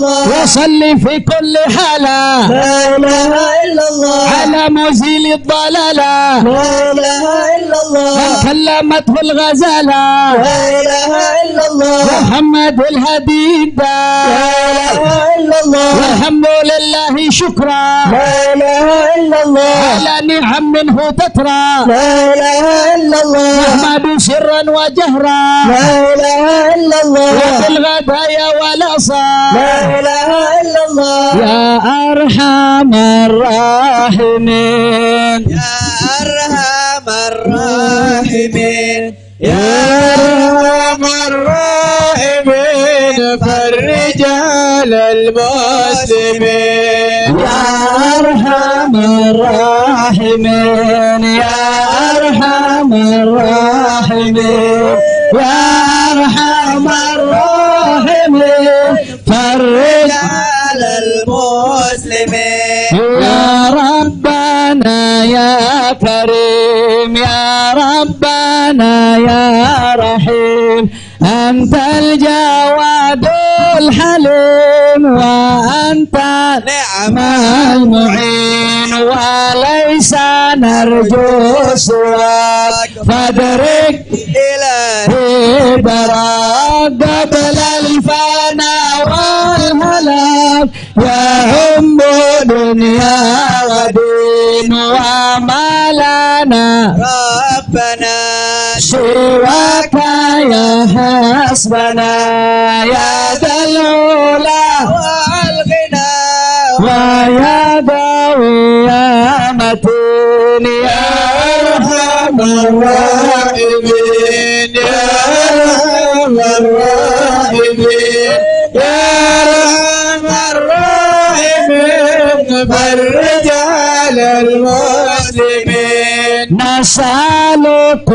وصلي في كل حالة لا إله إلا الله على مزيل الضلالة لا إله إلا الله من كلمته الغزالة لا إله إلا الله محمد الهدي لا إله إلا الله والحمد لله شكرا لا إله إلا الله على نعم منه تترى لا إله إلا الله محمد سرا وجهرا لا إله إلا الله وفي الغدايا والأصال لا إله إلا الله يا أرحم الراحمين يا أرحم الراحمين يا أرحم الراحمين فرج على المسلمين يا أرحم الراحمين يا أرحم الراحمين يا أرحم الراحمين فرج على المسلمين يا ربنا يا كريم يا ربنا يا رحيم أنت الجواد الحليم وأنت نعم المعين وليس نرجو سواك فادرك إلهي براك قبل الفناء والهلاك يا أم دنيا ودين وما لنا ربنا سواك يا حسبنا يا ذا العلا والغنى ويا قوي يا متين يا أرحم الراحمين يا أرحم الراحمين يا أرحم الراحمين فرج على المسلمين نسألك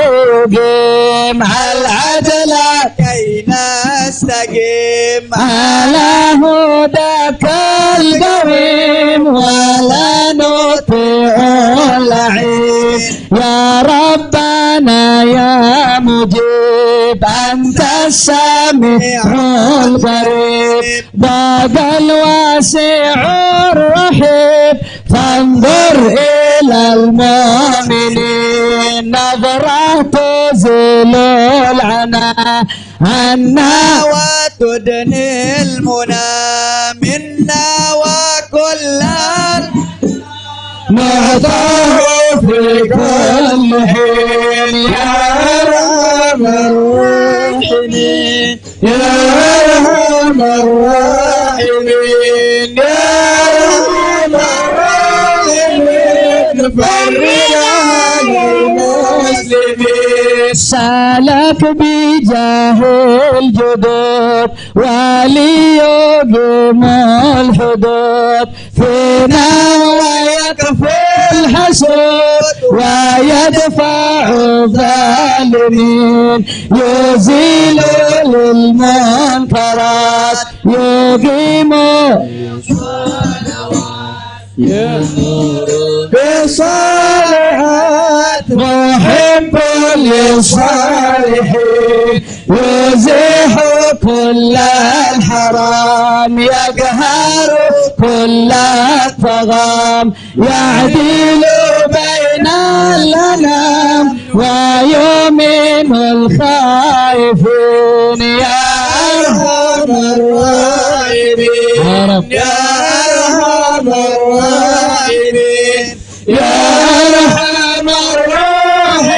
وليقيم على العدل كي نستقيم على هداك القويم ولا نطيع اللعين يا ربنا يا مجيب أنت السميع القريب باب الواسع الرحيب فانظر إلى المؤمنين نظرة تزيل العنا عنا وتدني المنى منا وكل نعطاه في كل حين يا أرحم الراحمين يا أرحم الراحمين يا أرحم الراحمين فرج على المسلمين سالك بجاه الجدود وليقيم الحدود فينا ويكفي الحسود ويدفع الظالمين يزيل للمنكرات يقيم بصالحات محب للصالحين يزيح كل الحرام يقهر كل الطغام يعدل بين الأنام ويؤمن الخائفين يا أرحم الراحمين يا أرحم الراحمين يا أرحم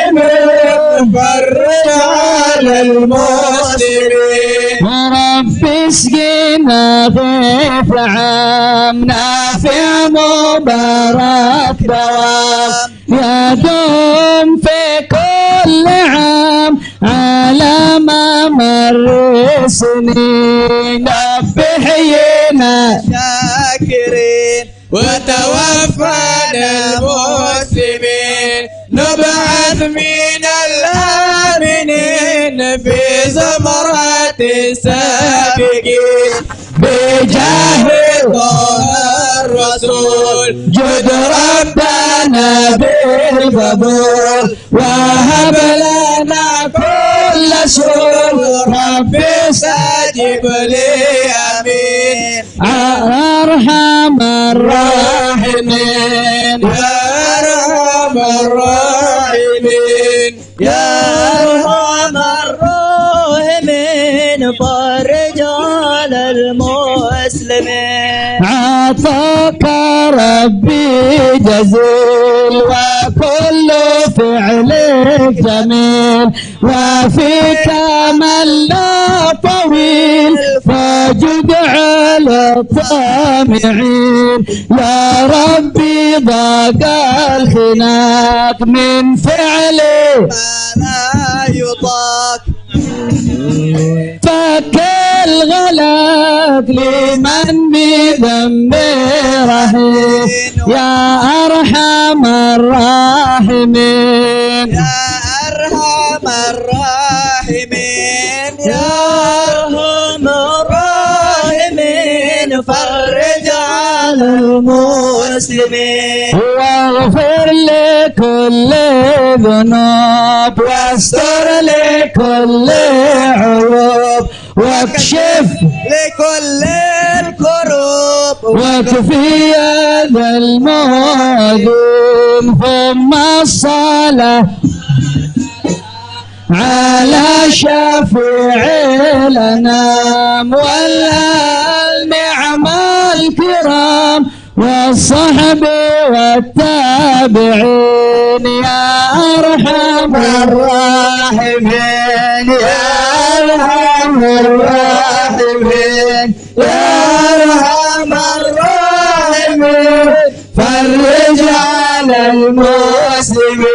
الراحمين فرج على المسلمين رب اسقنا ضيف عام نافع مبارك دوام يدوم في كل عام على ما مر سنين بحينا شاكرين وتوفنا المسلمين نبعث من الآمنين في زمرة السابقين بجاه طه الرسول جد ربنا بالقبول وهب لنا كل والرسول ربي استجب لي آمين أرحم الراحمين يا أرحم الراحمين يا أرحم الراحمين فرج على المسلمين عطاك ربي جزيل وكل فعلك جميل وفيك من لا طويل فجد على الطامعين يا ربي ضاق الخناق من فعلي ما لا يطاق فك الغلاق لمن بذنبه رهين يا أرحم الراحمين يا أرحم الراحمين يا أرحم الراحمين فرج على المسلمين واغفر لكل ذنوب واستر لكل عيوب واكشف لكل الكروب وكفي هذا المؤذن ثم الصلاة على شفيع الأنام والآل نعم الكرام والصحب والتابعين يا أرحم الراحمين يا أرحم الراحمين يا أرحم الراحمين فرج على المسلمين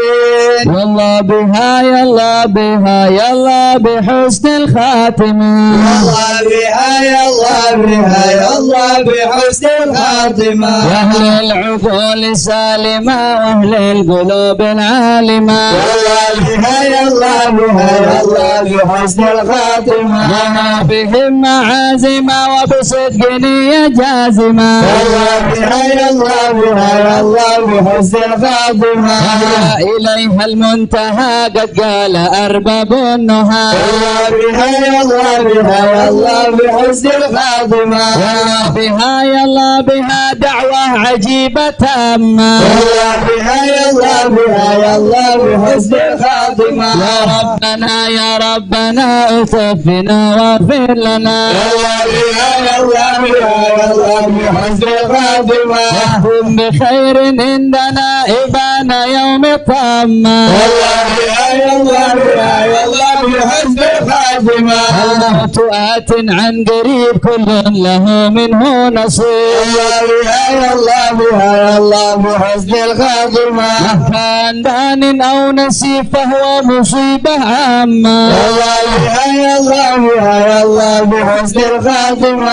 والله بها يلا بها يلا بحسن الخاتمة الله بها يلا بها يلا بحسن الخاتمة وأهل العقول سالمة وأهل القلوب العالمة يلا بها يلا بها يلا بحسن الخاتمة وما بهم معازمة وبصدق نية جازمة يلا بها يلا بها يلا بحسن الخاتمة إليها المنتهى قد قال أرباب النهى يلا بها يلا بها يلا بحسن الخاتمة يلا بها يلا بها دعوة عجيبة تامة يلا بها يلا بها يلا بحسن الخاتمة يا ربنا ألطف بنا واغفر لنا يلا بها يلا بها يلا بحسن الخاتمة واحكم بخير عندنا إبان يوم الطامة يلا بها يلا بها يلا بحسن الخاتمة الموت آت عن قريب كل له منه نصيب يلا بها يلا بها يلا بحسن الخاتمة كان دان أو نسيب فهو مصيبة عامة يلا بها يلا بها يلا بحسن الخاتمة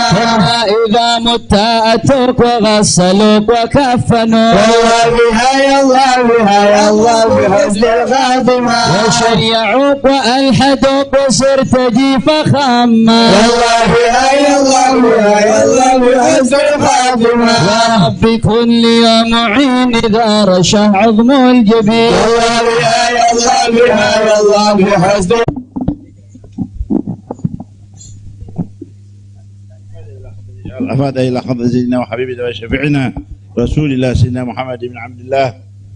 إذا مت أتوك وغسلوك وكفنوك يلا بها يلا بها يلا بحسن الخاتمة وشيعوك وألحدوك وصرت جيف خامة يلا بها يلا بها يلا بحسن الخاتمة يا ربي كن لي معين إذا رشح عظم الجبين يلا بها يلا بها يلا بحسن الأفادة إلى حضرة سيدنا وحبيبنا وشفيعنا رسول الله سيدنا محمد بن عبد الله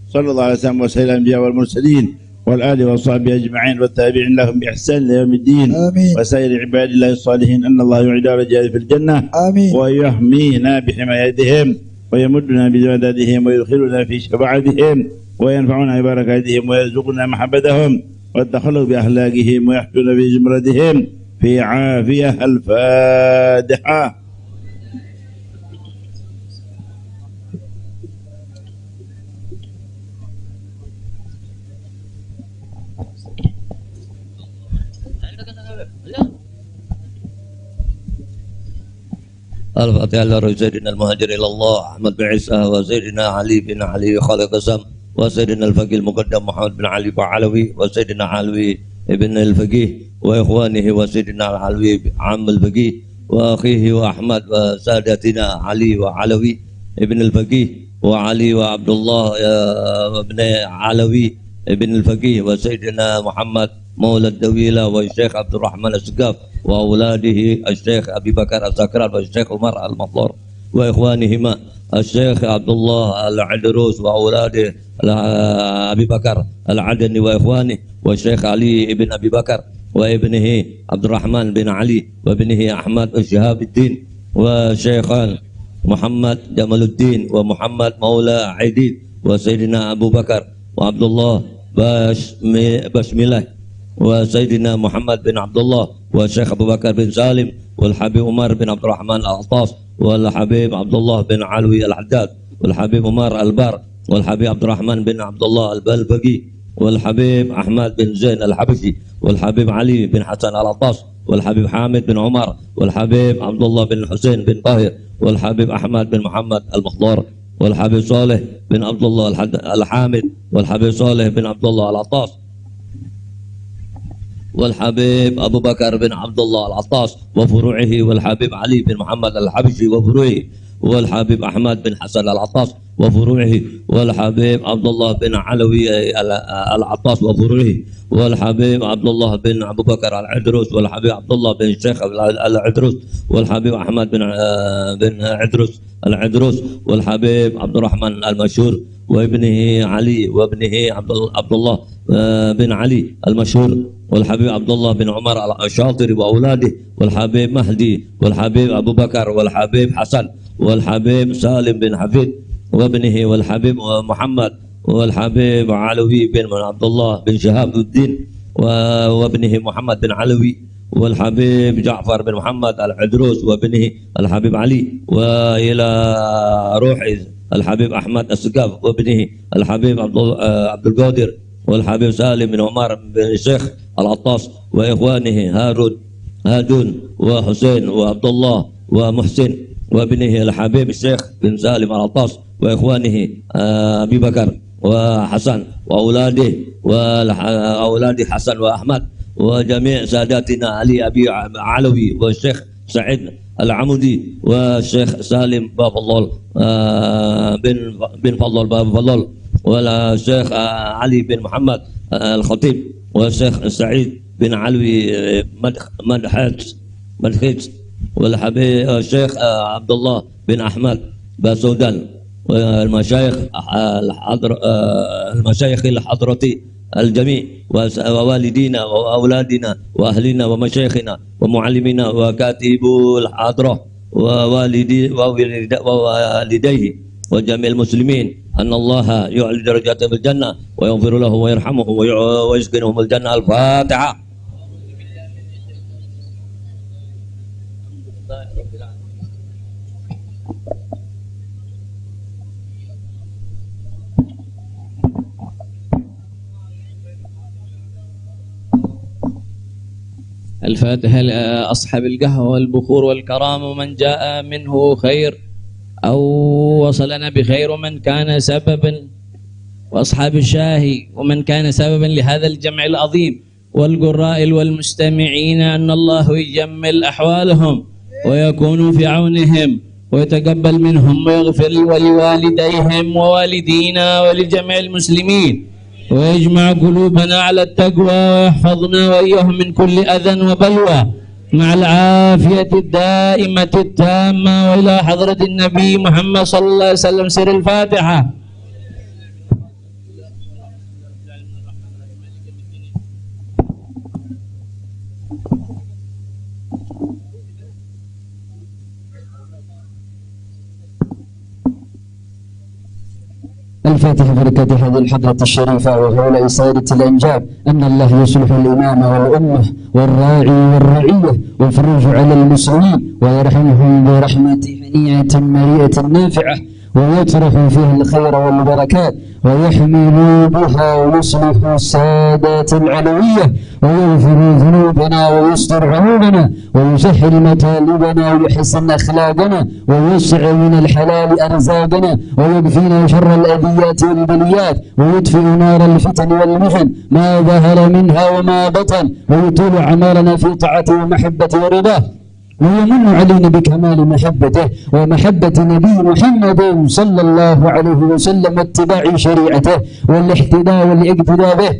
صلى الله عليه وسلم وسائر الأنبياء والمرسلين والآل والصحبه أجمعين والتابعين لهم بإحسان إلى يوم الدين آمين. وسائر عباد الله الصالحين أن الله يعيد رجال في الجنة آمين. ويحمينا بحمايتهم ويمدنا بمدادهم ويدخلنا في شفاعتهم وينفعنا ببركاتهم ويرزقنا محبتهم ويدخلوا بأخلاقهم ويحشون في زمرتهم في عافية. الفاتحة. الفاتحة على سيدنا المهاجر إلى الله أحمد بن عيسى وسيدنا علي بن علي خالق السم وسيدنا الفقيه المقدم محمد بن علي بعلوي وسيدنا علوي ابن الفقيه وإخوانه وسيدنا العلوي عم الفقيه وأخيه وأحمد وسادتنا علي وعلوي ابن الفقيه وعلي وعبد الله ابن علوي ابن الفقيه وسيدنا محمد مولى الدويلة والشيخ عبد الرحمن السقاف وأولاده الشيخ أبي بكر السكران والشيخ عمر المطلور وإخوانهما الشيخ عبد الله العدروس وأولاده أبي بكر العدني وإخوانه والشيخ علي بن أبي بكر وابنه عبد الرحمن بن علي وابنه أحمد بن شهاب الدين وشيخان محمد جمال الدين ومحمد مولى عيديد وسيدنا أبو بكر وعبد الله بسم وسيدنا محمد بن عبد الله والشيخ أبو بكر بن سالم والحبيب عمر بن عبد الرحمن العطاس والحبيب عبد الله بن علوي الحداد والحبيب عمر البار والحبيب عبد الرحمن بن عبد الله البلبقي والحبيب أحمد بن زين الحبشي والحبيب علي بن حسن العطاس والحبيب حامد بن عمر والحبيب عبد الله بن حسين بن طاهر والحبيب أحمد بن محمد المختار والحبيب صالح بن عبد الله الحامد والحبيب صالح بن عبد الله العطاس والحبيب أبو بكر بن عبد الله العطاس وفروعه والحبيب علي بن محمد الحبشي وفروعه والحبيب أحمد بن حسن العطاس وفروعه والحبيب عبد الله بن علوي العطاس وفروعه والحبيب عبد الله بن أبو بكر العدروس والحبيب عبد الله بن الشيخ العدروس والحبيب أحمد بن عدروس العدروس والحبيب عبد الرحمن المشهور وابنه علي وابنه عبد الله بن علي المشهور والحبيب عبد الله بن عمر الشاطر وأولاده والحبيب مهدي والحبيب أبو بكر والحبيب حسن والحبيب سالم بن حفيد وابنه والحبيب محمد والحبيب علوي بن عبد الله بن شهاب الدين وابنه محمد بن علوي والحبيب جعفر بن محمد العدروس وابنه الحبيب علي وإلى روح الحبيب أحمد السقاف وابنه الحبيب عبد القادر والحبيب سالم بن عمر بن الشيخ العطاس وإخوانه هادون وحسين وعبد الله ومحسن وابنه الحبيب الشيخ بن سالم العطاس وإخوانه أبي بكر وحسن وأولاده وأولاد حسن وأحمد وجميع ساداتنا علي أبي علوي والشيخ سعيد العمودي والشيخ سالم باب الله بن فضل باب فضل والشيخ علي بن محمد الخطيب والشيخ سعيد بن علوي مدحت والحبيب الشيخ عبد الله بن أحمد باسودان والمشايخ المشايخ الحضرة الجميع ووالدينا وأولادنا وأهلنا ومشايخنا ومعلمينا وكاتبو الحضرة ووالديه وجميع المسلمين أن الله يعلي درجاتهم في الجنة ويغفر لهم ويرحمهم ويسكنهم الجنة. الفاتحة. الفاتحة لأصحاب القهوة والبخور والكرام ومن جاء منه خير أو وصلنا بخير ومن كان سببا وأصحاب الشاهي ومن كان سببا لهذا الجمع العظيم والقراء والمستمعين أن الله يجمل أحوالهم ويكون في عونهم ويتقبل منهم ويغفر ولوالديهم ووالدينا ولجميع المسلمين ويجمع قلوبنا على التقوى ويحفظنا وإياهم من كل أذى وبلوى مع العافية الدائمة التامة وإلى حضرة النبي محمد صلى الله عليه وسلم. سر الفاتحة. الفاتحة. بركة هذه الحضرة الشريفة وهؤلاء سادة الأنجاب أن الله يصلح الإمام والأمة والراعي والرعية ويفرج على المسلمين ويرحمهم برحمة هنيئة مريئة نافعة ويطرح فيها الخير والبركات ويحمل بها ويصلح السادات العلوية ويغفر ذنوبنا ويستر عيوبنا ويسهل مطالبنا ويحسن أخلاقنا ويوسع من الحلال أرزاقنا ويكفينا شر الأذيات والبليات ويطفئ نار الفتن والمحن ما ظهر منها وما بطن ويطول أعمالنا في طاعته ومحبته ورضاه ويمن علينا بكمال محبته ومحبة نبي محمد صلى الله عليه وسلم واتباع شريعته والاحتداء والاقتداء به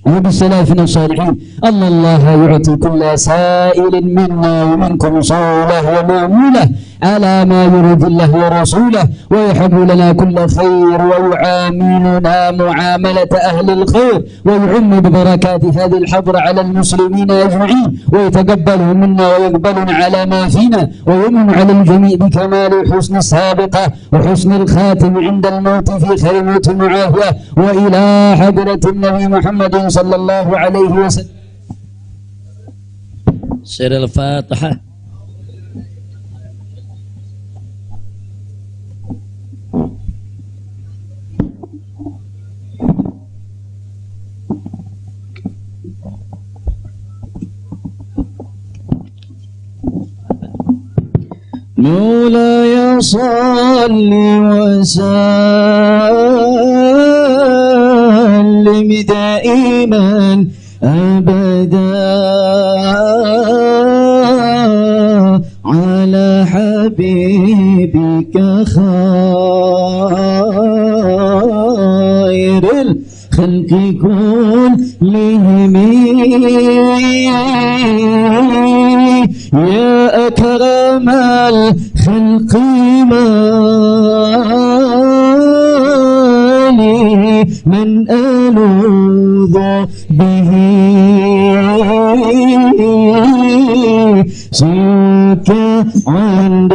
وبسلافنا الصالحين. الله يعطي كل سائل منا ومنكم صوله وماموله على ما يريد الله ورسوله، ويحب لنا كل خير ويعاملنا معاملة أهل الخير، ويعم ببركات هذه الحضرة على المسلمين أجمعين، ويتقبله منا ويقبلنا على ما فينا، ويمن على الجميع بكمال حسن السابقة وحسن الخاتم عند الموت في خير موت معافية، وإلى حضرة النبي محمد صلى الله عليه وسلم. سر الفاتحة. مولاي صل وسلم دائما أبدا على حبيبك خير الخلق كلهم، يا أكرم الخلق مالي من ألوذ به سوك عند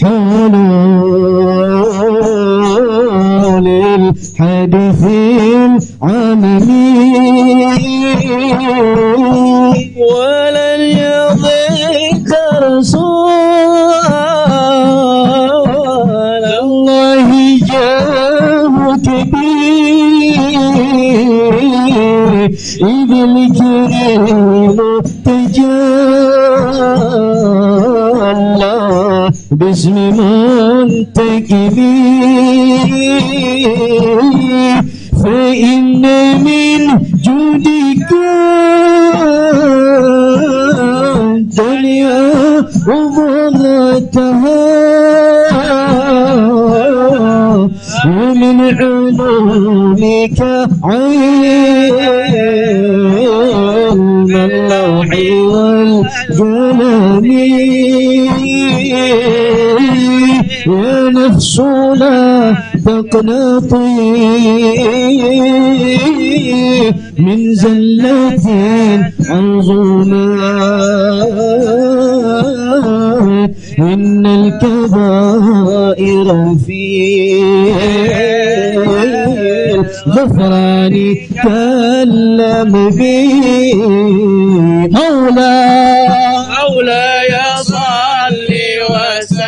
حلول الحديث العملي، ولن يضيق رسول الله جاه كبير، إذ الكريم تجلى باسم منتكب، فإن من جودك الدنيا وضرتها، ومن علومك علم اللوح والقلم، يا نفس لا تقنطي من زلة عظمات، إن الكبائر في الغفران كلم به. مولاي صل وسلم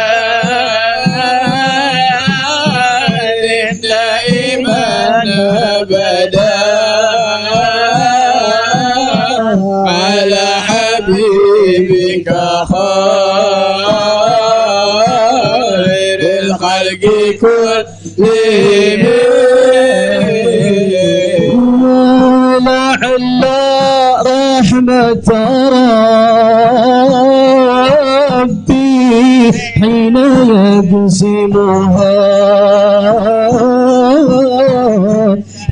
دائما أبدا على حبيبك خير الخلق كلهم، لعل رحمة ربي حين يقسمها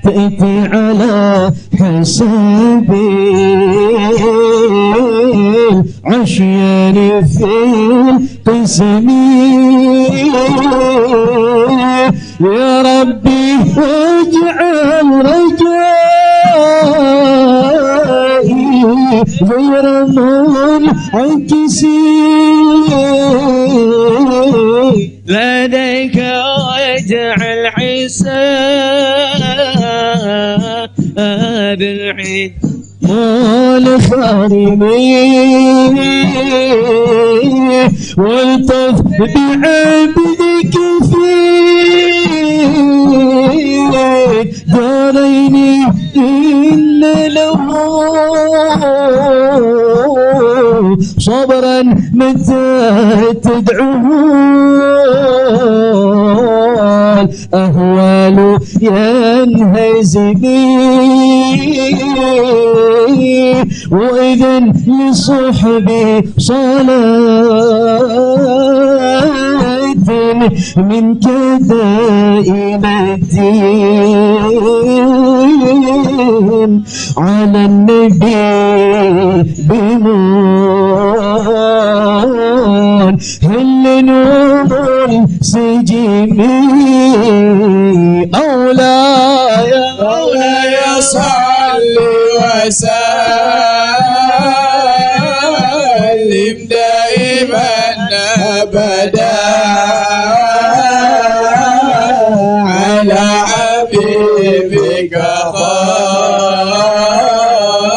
تأتي على حساب العشيان في القسم، يا ربي واجعل رجائي غير منعكس لديك، واجعل حساب العيد والخارمين، والطف بعبدك في دارين إن له صبرا متى تدعوه الأهوال ينهزمي، وإذن لصحبي صلاة منك دائم الدين على النبي بنور هل نور سجمي مولاي صل وسلم دائما أبدا على حبيبك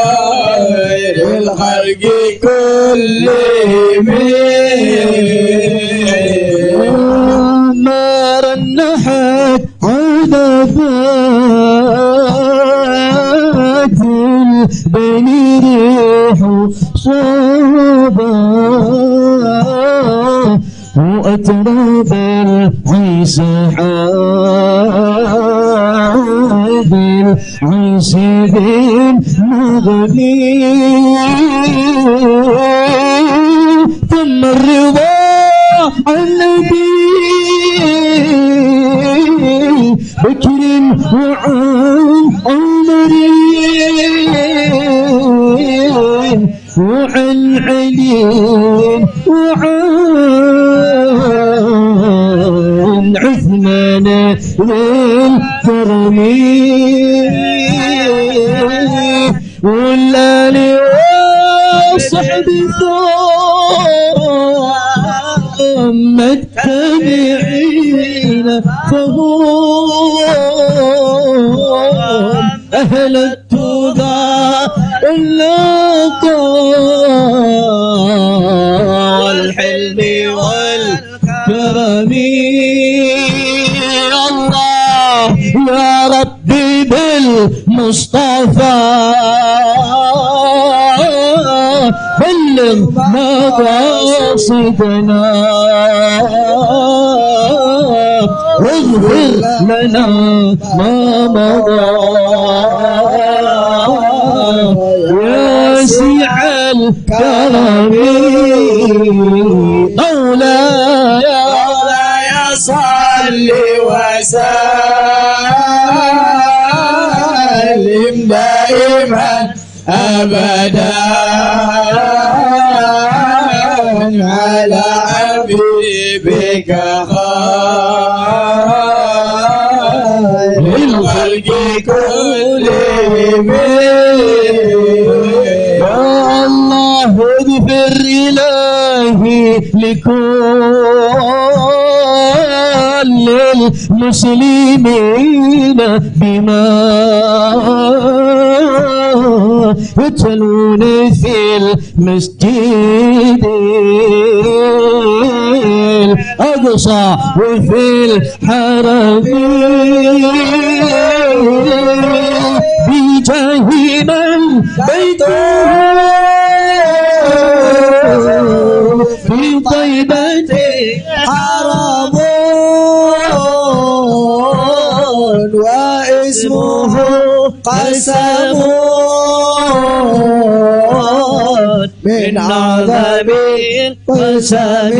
خير الخلق كلهم ما رنحت عذبات البني ريح صوبا وأتراب العيسى حاد العيسى بالمغني ثم الرضا عن نبي بكر وعن عمر وعن علي وعن عثمان للكرم والآل والصحب ثم التابعين فهم أهل التقى والحلم والكرم الله يا ربي بالمصطفى بلغ مقاصدنا واغفر لنا ما مضى واسع الكرم مولاي صل وسلم دائما أبدا على حبيبك خير الخلق كلهم يا الله اغفر إلهي لكل المسلمين بما يتلون في المسجد الأقصى وفي الحرم بجاه من بيته في طيبة حرام واسمه قسم من أعظم القسم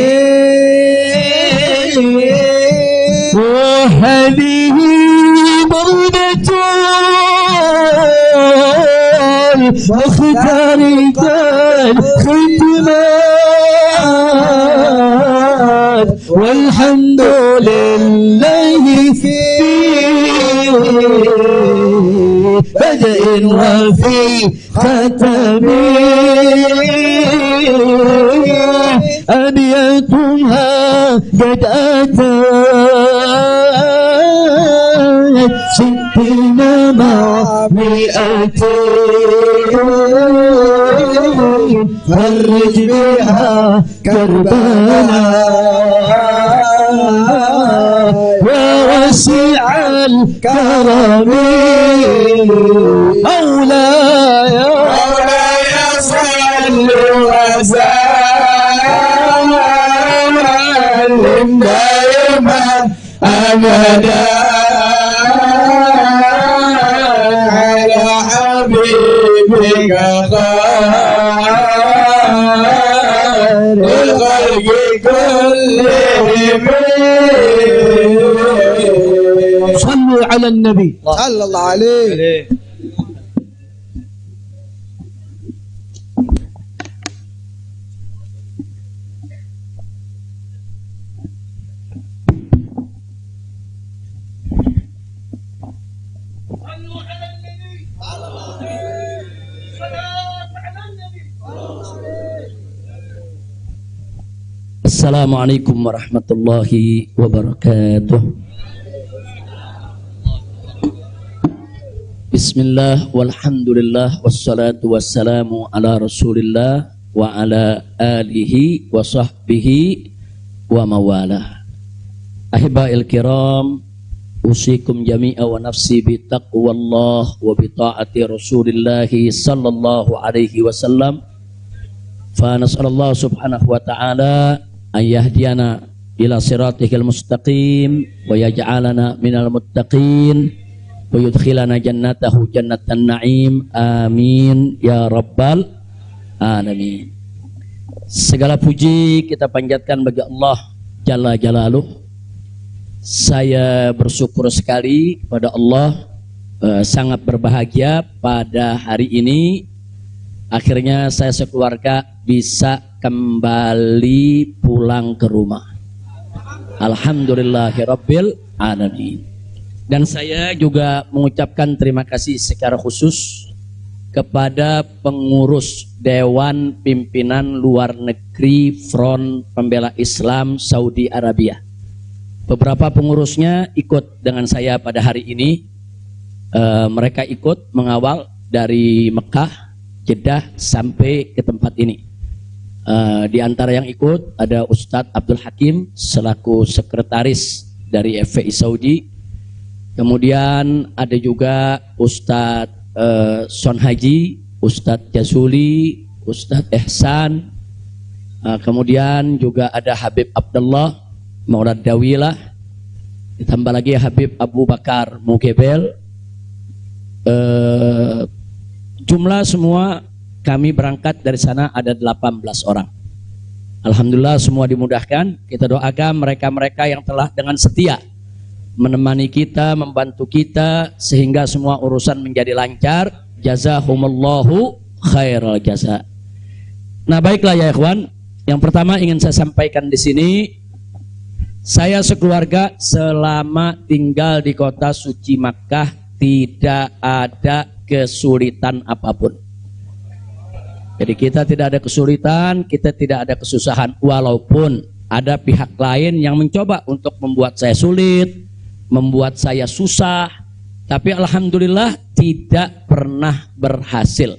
وهذه بردة مختار الختمان والحمد لله في بدء وفي ختم أبياتها قد أتت ستين مع مئتين فرج بها كربنا يا واسع الكرم مولاي صل وسلم دائما أبدا على حبيبك خير الخلق كلهم صلوا على النبي. صلى الله عليه. Assalamualaikum warahmatullahi wabarakatuh. Bismillah walhamdulillah wassalatu wassalamu ala rasulillah wa ala alihi wa sahbihi wa mawalah. Ahiba'il kiram, usikum jami'a wa nafsi bi taqwallah wa bi ta'ati rasulillahi sallallahu alaihi wasallam. Fa nas'alallah subhanahu wa ta'ala an yahdiyana ila siratihil mustaqim wa yaj'alana minal muttaqin wa yudkhilana jannatahu jannatan na'im, amin ya rabbal alamin. Segala puji kita panjatkan bagi Allah Jalla Jalaluh. Saya bersyukur sekali kepada Allah, sangat berbahagia pada hari ini akhirnya saya sekeluarga bisa kembali pulang ke rumah. Alhamdulillahirabbil alamin. Dan saya juga mengucapkan terima kasih secara khusus kepada pengurus Dewan Pimpinan Luar Negeri Front Pembela Islam Saudi Arabia. Beberapa pengurusnya ikut dengan saya pada hari ini. Mereka ikut mengawal dari Mekah, Jeddah sampai ke tempat ini. Di antara yang ikut ada Ustadz Abdul Hakim selaku sekretaris dari FPI Saudi. Kemudian ada juga Ustadz Son Haji, Ustadz Jazuli, Ustadz Ehsan. Kemudian juga ada Habib Abdullah Maulad Dawilah. Ditambah lagi Habib Abu Bakar Mugebel. Jumlah semua kami berangkat dari sana ada 18 orang. Alhamdulillah semua dimudahkan. Kita doakan mereka-mereka yang telah dengan setia menemani kita, membantu kita sehingga semua urusan menjadi lancar. Jazahumullahu khairal jaza. Nah, baiklah ya ikhwan. Yang pertama ingin saya sampaikan di sini, saya sekeluarga selama tinggal di kota suci Makkah tidak ada kesulitan apapun. Jadi kita tidak ada kesulitan, kita tidak ada kesusahan. Walaupun ada pihak lain yang mencoba untuk membuat saya sulit, membuat saya susah, tapi alhamdulillah tidak pernah berhasil.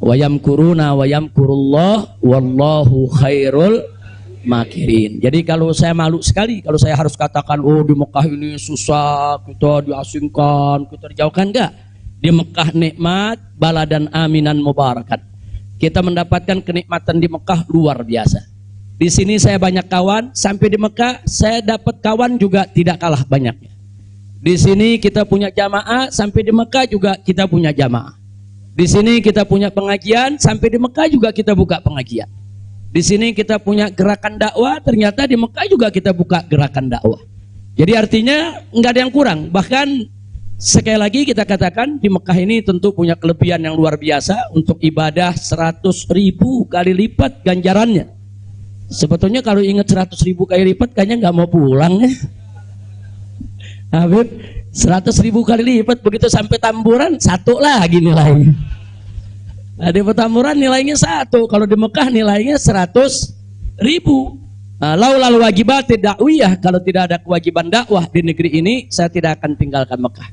Wa yamkuruna wa yamkurullah wallahu khairul makirin. Jadi kalau saya malu sekali kalau saya harus katakan, oh di Mekah ini susah, kita diasingkan, kita dijauhkan. Enggak. Di Mekah nikmat, baladan aminan mubarakat. Kita mendapatkan kenikmatan di Mekah luar biasa. Di sini saya banyak kawan, sampai di Mekah saya dapat kawan juga tidak kalah banyaknya. Di sini kita punya jamaah, sampai di Mekah juga kita punya jamaah. Di sini kita punya pengajian, sampai di Mekah juga kita buka pengajian. Di sini kita punya gerakan dakwah, ternyata di Mekah juga kita buka gerakan dakwah. Jadi artinya nggak ada yang kurang. Bahkan sekali lagi kita katakan di Mekah ini tentu punya kelebihan yang luar biasa untuk ibadah 100.000 kali lipat ganjarannya. Sebetulnya kalau ingat 100.000 kali lipat kayaknya nggak mau pulang ya. Habib 100.000 kali lipat begitu sampai Tamburan satu lagi nilainya. Nah, di Petamburan nilainya 1, kalau di Mekah nilainya 100.000. Laulal wajibat dakwiyah, kalau tidak ada kewajiban dakwah di negeri ini saya tidak akan tinggalkan Mekah.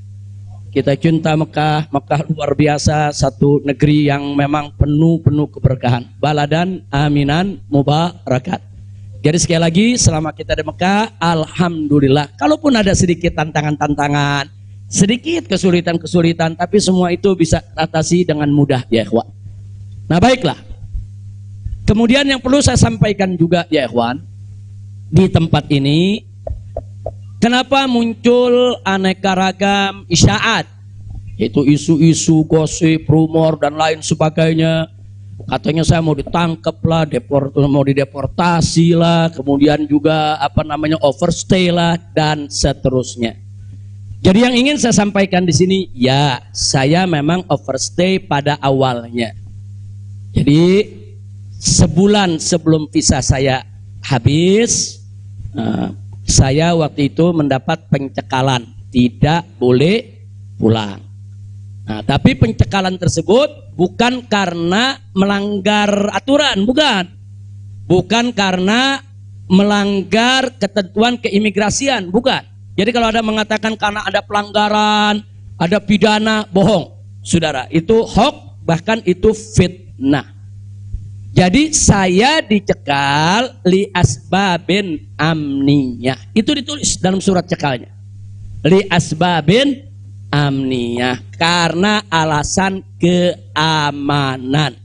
Kita cinta Mekah, Mekah luar biasa, satu negeri yang memang penuh keberkahan. Baladan aminan mubarakat. Jadi sekali lagi selama kita di Mekah, alhamdulillah. Kalaupun ada sedikit tantangan-tantangan, sedikit kesulitan-kesulitan, tapi semua itu bisa atasi dengan mudah ya ikhwan. Nah baiklah. Kemudian yang perlu saya sampaikan juga ya ikhwan, di tempat ini kenapa muncul aneka ragam isyaat, yaitu isu-isu, gosip, rumor dan lain sebagainya. Katanya saya mau ditangkap lah, mau dideportasi lah, kemudian juga overstay lah, dan seterusnya. Jadi yang ingin saya sampaikan di sini, ya saya memang overstay pada awalnya. Jadi sebulan sebelum visa saya habis, saya waktu itu mendapat pencekalan, tidak boleh pulang. Nah, tapi pencekalan tersebut bukan karena melanggar aturan, bukan karena melanggar ketentuan keimigrasian, bukan. Jadi kalau ada mengatakan karena ada pelanggaran, ada pidana, bohong, saudara. Itu hoax, bahkan itu fitnah. Jadi saya dicekal li asbabin amniyah. Itu ditulis dalam surat cekalnya. Li asbabin amniyah, karena alasan keamanan.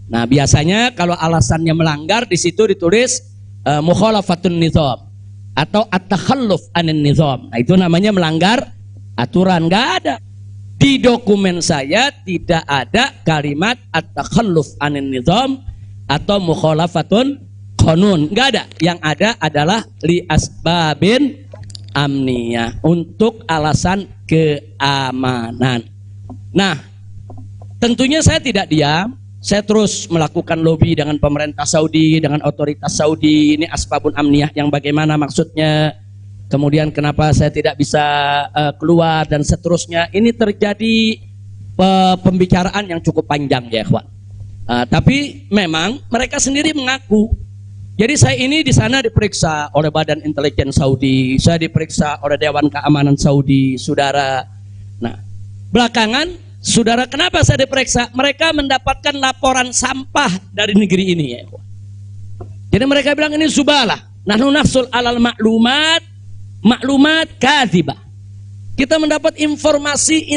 Nah, biasanya kalau alasannya melanggar di situ ditulis mukhalafatun nizam atau at-takhalluf anin nizam. Nah, itu namanya melanggar aturan. Enggak ada. Di dokumen saya tidak ada kalimat at-takhalluf anin nizam atau mukhalafatun qanun. Enggak ada. Yang ada adalah li asbabin amniyah, untuk alasan keamanan. Nah, tentunya saya tidak diam. Saya terus melakukan lobby dengan pemerintah Saudi, dengan otoritas Saudi. Ini asbabun amniyah yang bagaimana maksudnya, kemudian kenapa saya tidak bisa keluar, dan seterusnya. Ini terjadi pembicaraan yang cukup panjang ya ikhwan. Tapi memang mereka sendiri mengaku. Jadi saya ini di sana diperiksa oleh Badan Intelijen Saudi, saya diperiksa oleh Dewan Keamanan Saudi, saudara. Nah, belakangan, saudara, kenapa saya diperiksa? Mereka mendapatkan laporan sampah dari negeri ini ya. Jadi mereka bilang ini zubalah. Nahnu nahsul alal maklumat kadzibah. Kita mendapat informasi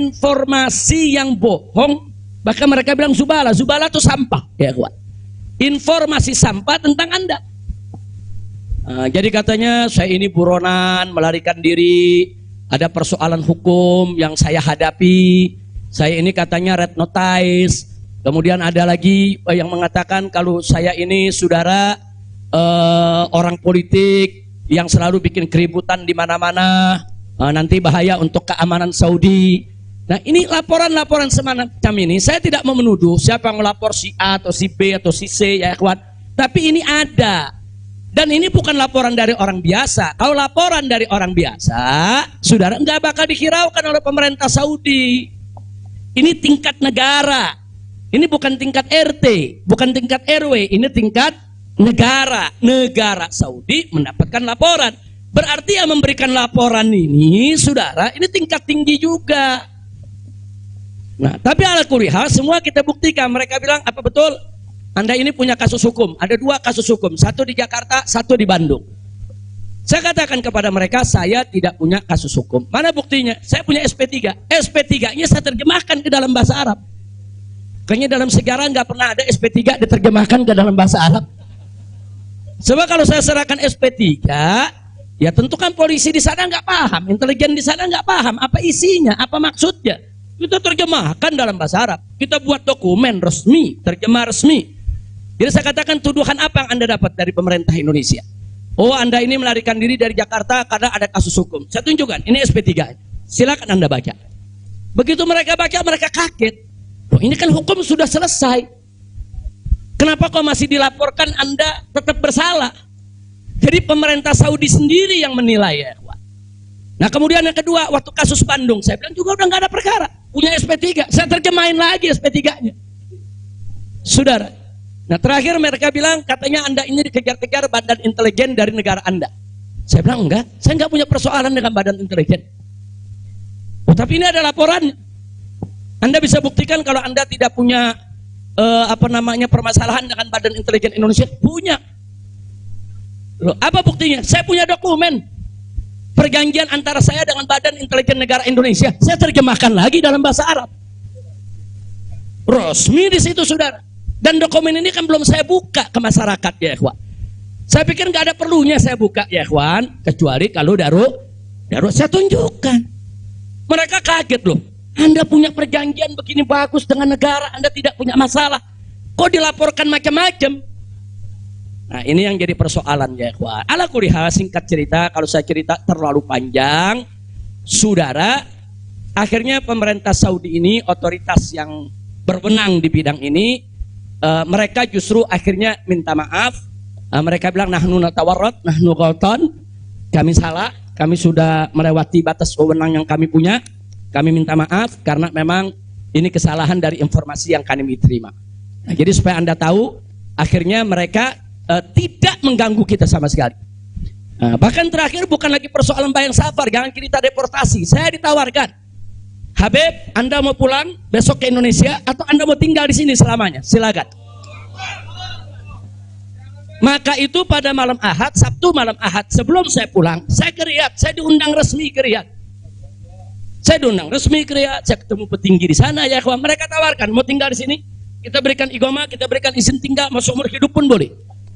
yang bohong. Bahkan mereka bilang zubalah itu sampah ya kawan. Informasi sampah tentang Anda. Jadi katanya saya ini buronan, melarikan diri, ada persoalan hukum yang saya hadapi. Saya ini katanya red notice. Kemudian ada lagi yang mengatakan kalau saya ini saudara orang politik yang selalu bikin keributan di mana-mana, nanti bahaya untuk keamanan Saudi. Nah, ini laporan-laporan semacam ini, saya tidak mau menuduh siapa yang melapor, si A atau si B atau si C ya kawan. Tapi ini ada. Dan ini bukan laporan dari orang biasa. Kalau laporan dari orang biasa, saudara, nggak bakal dihiraukan oleh pemerintah Saudi. Ini tingkat negara. Ini bukan tingkat RT, bukan tingkat RW, ini tingkat negara. Negara Saudi mendapatkan laporan. Berarti yang memberikan laporan ini, saudara, ini tingkat tinggi juga. Nah, tapi ala kulli hal semua kita buktikan. Mereka bilang, apa betul? Anda ini punya kasus hukum. Ada 2 kasus hukum, satu di Jakarta, satu di Bandung. Saya katakan kepada mereka, saya tidak punya kasus hukum. Mana buktinya? Saya punya SP3. SP3-nya saya terjemahkan ke dalam bahasa Arab. Kayaknya dalam sejarah nggak pernah ada SP3 diterjemahkan ke dalam bahasa Arab. Sebab kalau saya serahkan SP3, ya tentu kan polisi di sana nggak paham, intelijen di sana nggak paham apa isinya, apa maksudnya. Kita terjemahkan dalam bahasa Arab. Kita buat dokumen resmi, terjemah resmi. Jadi saya katakan, tuduhan apa yang Anda dapat dari pemerintah Indonesia? Oh, Anda ini melarikan diri dari Jakarta karena ada kasus hukum. Saya tunjukkan, ini SP3. Silakan Anda baca. Begitu mereka baca, mereka kaget. Oh, ini kan hukum sudah selesai. Kenapa kok masih dilaporkan Anda tetap bersalah? Jadi pemerintah Saudi sendiri yang menilai ya. Nah, kemudian yang kedua, waktu kasus Bandung, saya bilang juga udah nggak ada perkara, punya SP3, saya terjemahin lagi SP3-nya, saudara. Nah, terakhir mereka bilang katanya Anda ini dikejar-kejar badan intelijen dari negara Anda. Saya bilang enggak, saya nggak punya persoalan dengan badan intelijen. Oh, tapi ini ada laporannya. Anda bisa buktikan kalau Anda tidak punya permasalahan dengan badan intelijen Indonesia. Punya. Loh, apa buktinya? Saya punya dokumen. Perjanjian antara saya dengan Badan Intelijen Negara Indonesia, saya terjemahkan lagi dalam bahasa Arab. Resmi di situ, saudara. Dan dokumen ini kan belum saya buka ke masyarakat ya, ikhwan. Saya pikir nggak ada perlunya saya buka ya, ikhwan, kecuali kalau darurat saya tunjukkan. Mereka kaget loh. Anda punya perjanjian begini bagus dengan negara, Anda tidak punya masalah. Kok dilaporkan macam-macam? Nah, ini yang jadi persoalan ya, ikhwan. Ala kulli hal, singkat cerita, kalau saya cerita terlalu panjang, saudara, akhirnya pemerintah Saudi ini, otoritas yang berwenang di bidang ini, mereka justru akhirnya minta maaf. Mereka bilang, nahnu natawarrat, nahnu ghaltan, kami salah, kami sudah melewati batas wewenang yang kami punya, kami minta maaf karena memang ini kesalahan dari informasi yang kami terima. Nah, jadi supaya Anda tahu, akhirnya mereka tidak mengganggu kita sama sekali. Bahkan terakhir bukan lagi persoalan bayang safar, jangan kita deportasi. Saya ditawarkan, Habib, Anda mau pulang besok ke Indonesia atau Anda mau tinggal di sini selamanya? Silakan. Maka itu pada malam Ahad, Sabtu malam Ahad, sebelum saya pulang, saya ke Riyadh, saya diundang resmi ke Riyadh. Saya diundang resmi ke Riyadh, saya ketemu petinggi di sana ya, kawan. Mereka tawarkan, mau tinggal di sini, kita berikan igoma, kita berikan izin tinggal, masuk umur hidup pun boleh.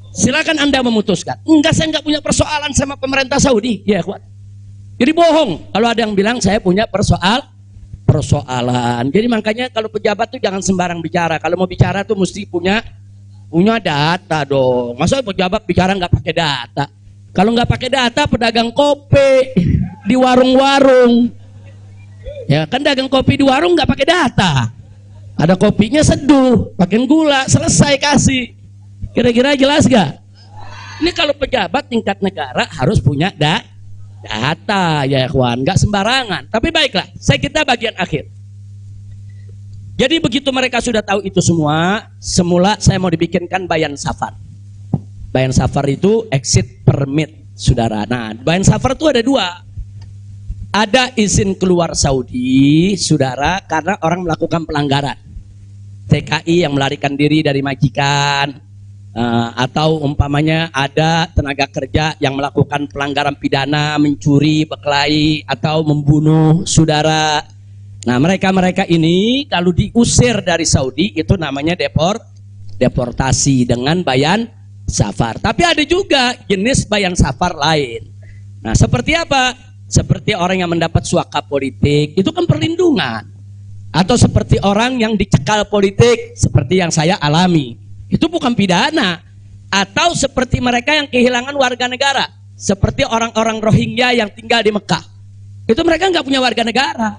Silakan Anda memutuskan. Enggak, saya enggak punya persoalan sama pemerintah Saudi, ya kawan. Jadi bohong kalau ada yang bilang saya punya persoalan. Jadi makanya kalau pejabat tuh jangan sembarang bicara. Kalau mau bicara tuh mesti punya data dong. Masa pejabat bicara nggak pakai data? Kalau nggak pakai data, pedagang kopi di warung-warung, ya kan dagang kopi di warung nggak pakai data. Ada kopinya seduh, pakai gula, selesai kasih. Kira-kira jelas gak? Ini kalau pejabat tingkat negara harus punya data ya kawan, nggak sembarangan. Tapi baiklah, saya kita bagian akhir. Jadi begitu mereka sudah tahu itu semua, semula saya mau dibikinkan bayan safar. Bayan safar itu exit permit, saudara. Nah, bayan safar itu ada dua. Ada izin keluar Saudi, saudara, karena orang melakukan pelanggaran. TKI yang melarikan diri dari majikan, atau umpamanya ada tenaga kerja yang melakukan pelanggaran pidana, mencuri, berkelahi, atau membunuh saudara. Nah, mereka ini kalau diusir dari Saudi itu namanya deportasi dengan bayan safar. Tapi ada juga jenis bayan safar lain. Nah, seperti apa? Seperti orang yang mendapat suaka politik, itu kan perlindungan. Atau seperti orang yang dicekal politik, seperti yang saya alami, itu bukan pidana. Atau seperti mereka yang kehilangan warga negara, seperti orang-orang Rohingya yang tinggal di Mekah, itu mereka nggak punya warga negara,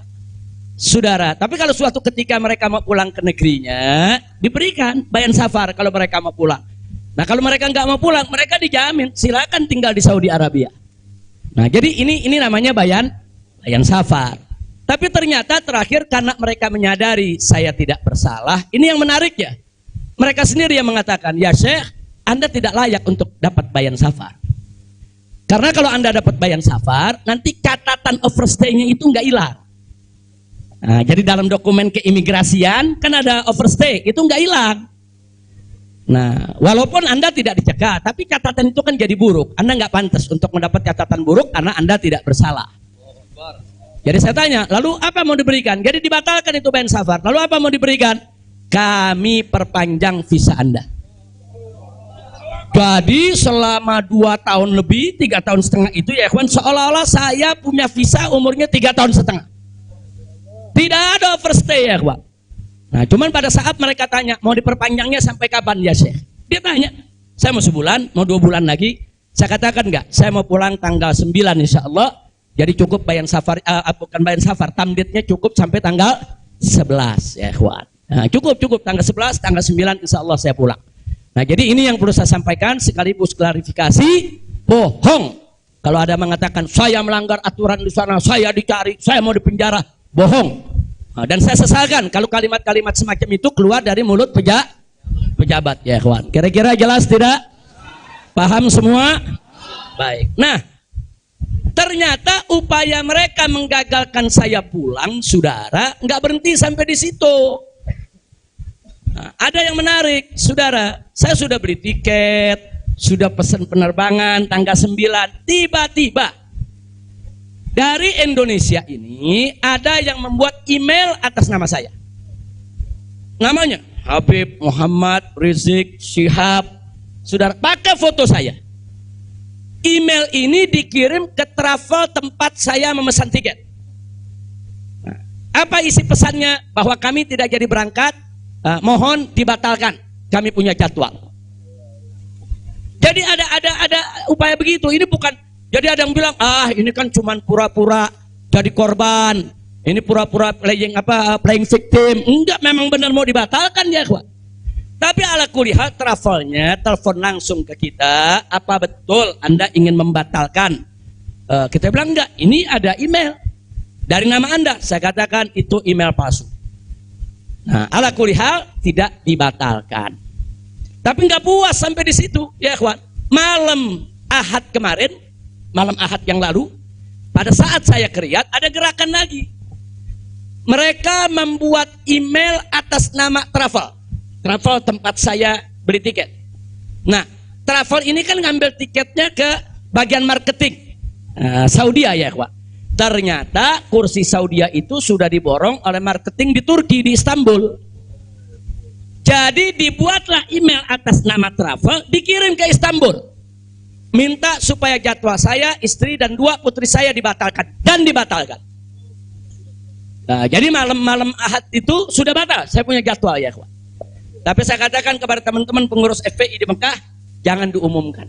saudara. Tapi kalau suatu ketika mereka mau pulang ke negerinya, diberikan bayan safar kalau mereka mau pulang. Nah, kalau mereka nggak mau pulang, mereka dijamin silakan tinggal di Saudi Arabia. Nah, jadi ini namanya bayan safar. Tapi ternyata terakhir karena mereka menyadari saya tidak bersalah, ini yang menarik ya. Mereka sendiri yang mengatakan, ya Syekh, Anda tidak layak untuk dapat bayan safar. Karena kalau Anda dapat bayan safar, nanti catatan overstay-nya itu nggak hilang. Nah, jadi dalam dokumen keimigrasian kan ada overstay, itu nggak hilang. Nah, walaupun Anda tidak dicegah, tapi catatan itu kan jadi buruk. Anda nggak pantas untuk mendapat catatan buruk karena Anda tidak bersalah. Jadi saya tanya, lalu apa mau diberikan? Jadi dibatalkan itu bayan safar. Lalu apa mau diberikan? Kami perpanjang visa Anda. Jadi selama 2 tahun lebih, 3 tahun setengah itu ya kawan, seolah-olah saya punya visa umurnya 3 tahun setengah. Tidak ada overstay ya kawan. Nah, cuman pada saat mereka tanya, mau diperpanjangnya sampai kapan ya Syekh? Dia tanya, saya mau sebulan, mau 2 bulan lagi. Saya katakan enggak, saya mau pulang tanggal 9 insya Allah. Jadi cukup bayan safar, bukan bayan safar, tamdidnya cukup sampai tanggal 11 ya kawan. Nah, cukup tanggal 11, tanggal 9 insya Allah saya pulang. Nah, jadi ini yang perlu saya sampaikan sekaligus klarifikasi, bohong. Kalau ada mengatakan saya melanggar aturan di sana, saya dicari, saya mau dipenjara, bohong. Nah, dan saya sesalkan kalau kalimat-kalimat semacam itu keluar dari mulut pejabat ya kawan. Kira-kira jelas tidak? Paham semua? Baik. Nah, ternyata upaya mereka menggagalkan saya pulang, saudara, nggak berhenti sampai di situ. Nah, ada yang menarik, saudara. Saya sudah beli tiket, sudah pesan penerbangan tanggal 9. Tiba-tiba dari Indonesia ini ada yang membuat email atas nama saya. Namanya Habib Muhammad Rizik Syihab. Saudara, pakai foto saya. Email ini dikirim ke travel tempat saya memesan tiket. Nah, apa isi pesannya? Bahwa kami tidak jadi berangkat, mohon dibatalkan. kami punya jadwal. Jadi ada upaya begitu. Ini bukan, jadi ada yang bilang, ini kan cuman pura-pura jadi korban, ini pura-pura playing victim. Enggak, memang benar mau dibatalkan ya, ikhwan. Tapi ala kulihal travelnya telepon langsung ke kita, apa betul Anda ingin membatalkan? Kita bilang enggak, ini ada email dari nama Anda. Saya katakan itu email palsu. Nah, ala kulihal tidak dibatalkan. Tapi enggak puas sampai di situ, ya ikhwan. Malam Ahad kemarin, malam Ahad yang lalu, pada saat saya ke Riyadh, ada gerakan lagi. Mereka membuat email atas nama travel tempat saya beli tiket. Nah, travel ini kan ngambil tiketnya ke bagian marketing Saudi ya, Pak. Ternyata kursi Saudi itu sudah diborong oleh marketing di Turki, di Istanbul. Jadi dibuatlah email atas nama travel, dikirim ke Istanbul, minta supaya jadwal saya, istri dan 2 putri saya dibatalkan, dan dibatalkan. Nah, jadi malam Ahad itu sudah batal, saya punya jadwal ya, Pak. Tapi saya katakan kepada teman-teman pengurus FPI di Mekah, jangan diumumkan.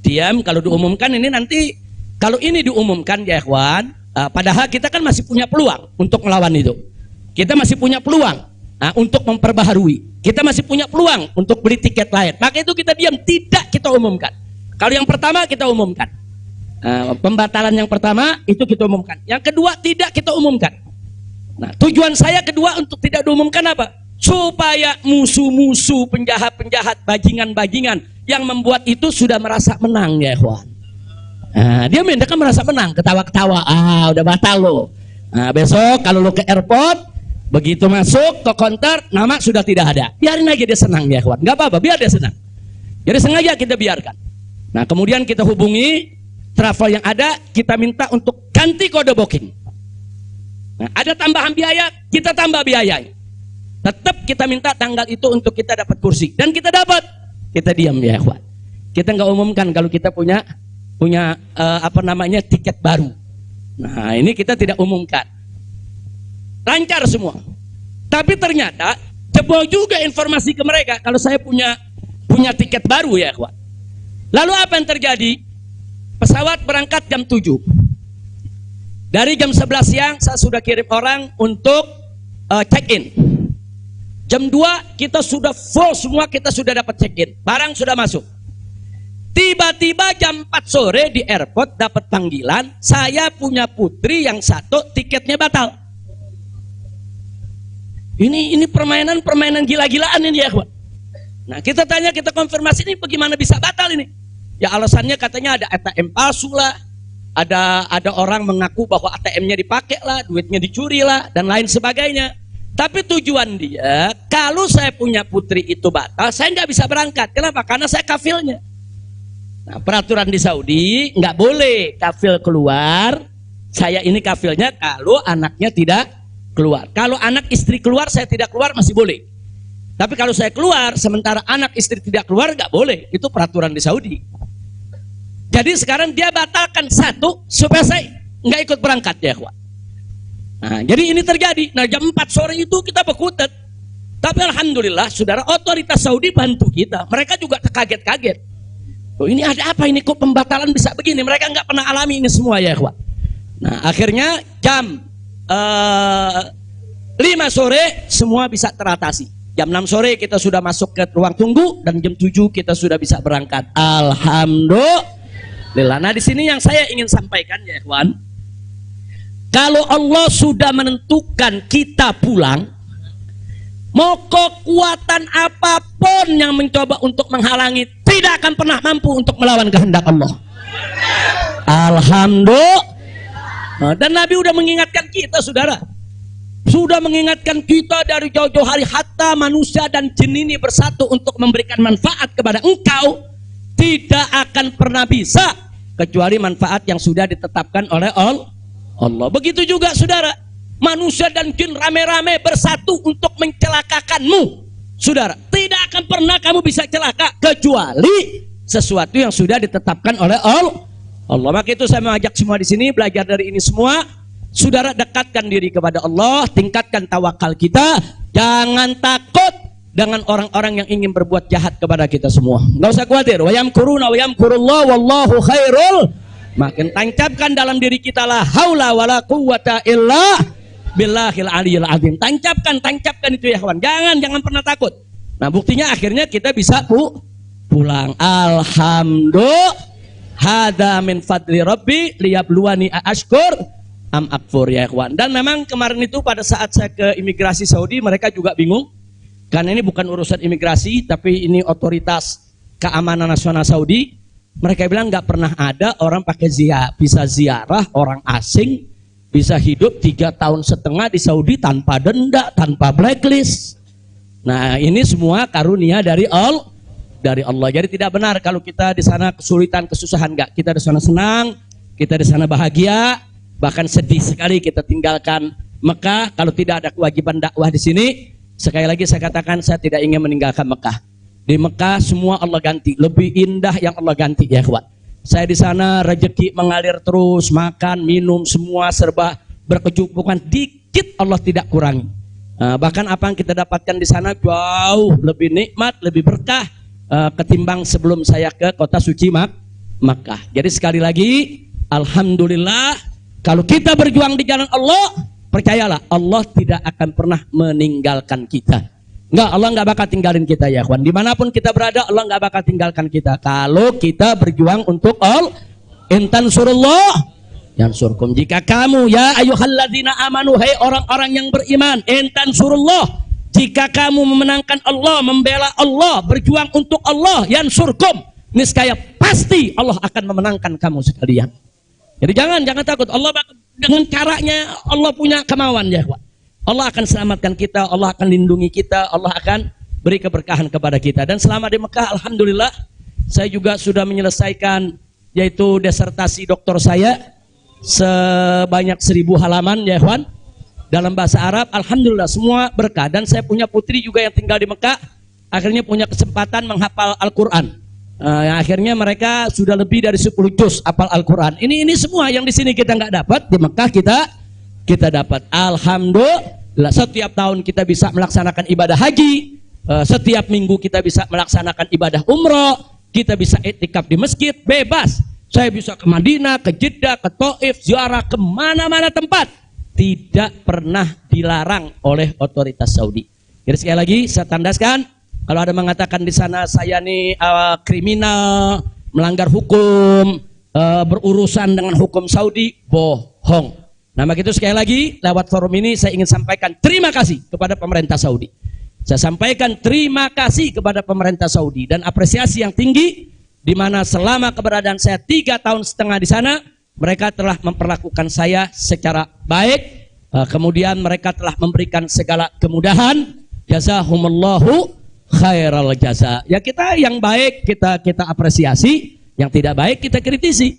Diam, kalau diumumkan ini nanti, kalau ini diumumkan ya ikhwan, padahal kita kan masih punya peluang untuk melawan itu. Kita masih punya peluang untuk memperbaharui. Kita masih punya peluang untuk beli tiket lain. Maka itu kita diam, tidak kita umumkan. Kalau yang pertama kita umumkan. Pembatalan yang pertama itu kita umumkan. Yang kedua tidak kita umumkan. Nah, tujuan saya kedua untuk tidak diumumkan apa? Supaya musuh-musuh, penjahat-penjahat, bajingan-bajingan yang membuat itu sudah merasa menang ya ikhwan. Dia kan merasa menang, ketawa-ketawa, udah batal lo. Besok kalau lo ke airport, begitu masuk ke counter, nama sudah tidak ada. Biarin aja dia senang ya ikhwan, nggak apa-apa, biar dia senang. Jadi sengaja kita biarkan. Nah, kemudian kita hubungi travel yang ada, kita minta untuk ganti kode booking. Nah, ada tambahan biaya, kita tambah biayanya. Tetap kita minta tanggal itu untuk kita dapat kursi, dan kita dapat. Kita diam ya ikhwan. Kita nggak umumkan kalau kita punya tiket baru. Nah, ini kita tidak umumkan. Lancar semua. Tapi ternyata jebol juga informasi ke mereka kalau saya punya tiket baru ya ikhwan. Lalu apa yang terjadi? Pesawat berangkat jam 7. Dari jam 11 siang saya sudah kirim orang untuk check-in. Jam 2 kita sudah full semua, kita sudah dapat check-in. Barang sudah masuk. Tiba-tiba jam 4 sore di airport dapat panggilan, saya punya putri yang satu tiketnya batal. Ini permainan gila-gilaan ini ya, Pak. Nah, kita tanya, kita konfirmasi ini bagaimana bisa batal ini? Ya alasannya katanya ada ATM palsu lah. Ada orang mengaku bahwa ATM-nya dipakai lah, duitnya dicuri lah, dan lain sebagainya. Tapi tujuan dia, kalau saya punya putri itu batal, saya nggak bisa berangkat. Kenapa? Karena saya kafilnya. Nah, peraturan di Saudi nggak boleh kafil keluar. Saya ini kafilnya kalau anaknya tidak keluar. Kalau anak istri keluar, saya tidak keluar masih boleh. Tapi kalau saya keluar, sementara anak istri tidak keluar, nggak boleh. Itu peraturan di Saudi. Jadi sekarang dia batalkan satu supaya saya nggak ikut berangkat ya, Pak. Nah, jadi ini terjadi. Nah, jam 4 sore itu kita berkutat. Tapi alhamdulillah, saudara, otoritas Saudi bantu kita. Mereka juga kaget-kaget. Oh, ini ada apa ini, kok pembatalan bisa begini? Mereka nggak pernah alami ini semua ya, Pak. Nah, akhirnya jam 5 sore semua bisa teratasi. Jam 6 sore kita sudah masuk ke ruang tunggu, dan jam 7 kita sudah bisa berangkat. Alhamdulillah. Nah, di sini yang saya ingin sampaikan ya, kawan. Kalau Allah sudah menentukan kita pulang, mau kekuatan apapun yang mencoba untuk menghalangi tidak akan pernah mampu untuk melawan kehendak Allah. Alhamdulillah. Dan Nabi sudah mengingatkan kita, saudara. Sudah mengingatkan kita dari jauh-jauh hari, hatta manusia dan jin ini bersatu untuk memberikan manfaat kepada engkau, tidak akan pernah bisa kecuali manfaat yang sudah ditetapkan oleh Allah. Begitu juga saudara, manusia dan jin rame-rame bersatu untuk mencelakakanmu. Saudara, tidak akan pernah kamu bisa celaka kecuali sesuatu yang sudah ditetapkan oleh Allah. Maka itu saya mengajak semua di sini belajar dari ini semua. Saudara, dekatkan diri kepada Allah, tingkatkan tawakal kita, jangan takut dengan orang-orang yang ingin berbuat jahat kepada kita semua. Nggak usah khawatir. Wa yamkuruna wa yamkurullah wallahu khairul. Makin tancapkan dalam diri kita la haula wala quwwata illa billahil aliyil azim. Tancapkan itu ya kawan. Jangan pernah takut. Nah, buktinya akhirnya kita bisa pulang. Alhamdulillah. Hada min fadli rabbi liyabluwani ashkur am akfur ya kawan. Dan memang kemarin itu pada saat saya ke imigrasi Saudi, mereka juga bingung. Karena ini bukan urusan imigrasi, tapi ini otoritas keamanan nasional Saudi. Mereka bilang nggak pernah ada orang pakai bisa ziarah orang asing, bisa hidup 3,5 tahun di Saudi tanpa denda, tanpa blacklist. Nah, ini semua karunia dari Allah. Jadi tidak benar kalau kita di sana kesulitan, kesusahan, enggak. Kita di sana senang, kita di sana bahagia, bahkan sedih sekali kita tinggalkan Mekah kalau tidak ada kewajiban dakwah di sini. Sekali lagi saya katakan, saya tidak ingin meninggalkan Mekah. Di Mekah semua Allah ganti, lebih indah yang Allah ganti ya kawan. Saya di sana rezeki mengalir terus, makan, minum semua serba berkecukupan, dikit Allah tidak kurangi. Bahkan apa yang kita dapatkan di sana jauh lebih nikmat, lebih berkah ketimbang sebelum saya ke kota suci Makkah. Jadi sekali lagi, alhamdulillah, kalau kita berjuang di jalan Allah, percayalah Allah tidak akan pernah meninggalkan kita. Enggak, Allah enggak bakal tinggalin kita ya kawan. Dimanapun kita berada, Allah enggak bakal tinggalkan kita. Kalau kita berjuang untuk Allah, intan surullah yansurkum. Jika kamu ya ayyuhalladzina amanu, hai orang-orang yang beriman, intan surullah, jika kamu memenangkan Allah, membela Allah, berjuang untuk Allah, yansurkum, niscaya pasti Allah akan memenangkan kamu sekalian. Jadi jangan takut. Allah dengan caranya Allah punya kemauan ya. Allah akan selamatkan kita, Allah akan lindungi kita, Allah akan beri keberkahan kepada kita. Dan selama di Mekah, alhamdulillah, saya juga sudah menyelesaikan yaitu disertasi doktor saya sebanyak 1000 halaman ya kawan. Dalam bahasa Arab, alhamdulillah semua berkah. Dan saya punya putri juga yang tinggal di Mekah, akhirnya punya kesempatan menghafal Al-Quran. Akhirnya mereka sudah lebih dari 10 juz hafal Al-Quran. Ini semua yang di sini kita nggak dapat, di Mekah kita dapat. Alhamdulillah, setiap tahun kita bisa melaksanakan ibadah haji, setiap minggu kita bisa melaksanakan ibadah umroh, kita bisa iktikaf di masjid, bebas. Saya bisa ke Madinah, ke Jeddah, ke Taif, ziarah ke mana-mana tempat. Tidak pernah dilarang oleh otoritas Saudi. Jadi sekali lagi saya tandaskan, kalau ada mengatakan di sana saya nih kriminal, melanggar hukum, berurusan dengan hukum Saudi, bohong. Nah begitu sekali lagi lewat forum ini saya ingin sampaikan terima kasih kepada pemerintah Saudi. Saya sampaikan terima kasih kepada pemerintah Saudi dan apresiasi yang tinggi, di mana selama keberadaan saya 3,5 tahun di sana, mereka telah memperlakukan saya secara baik, kemudian mereka telah memberikan segala kemudahan. Jazakumullahu khairal jaza. Ya kita yang baik kita apresiasi, yang tidak baik kita kritisi.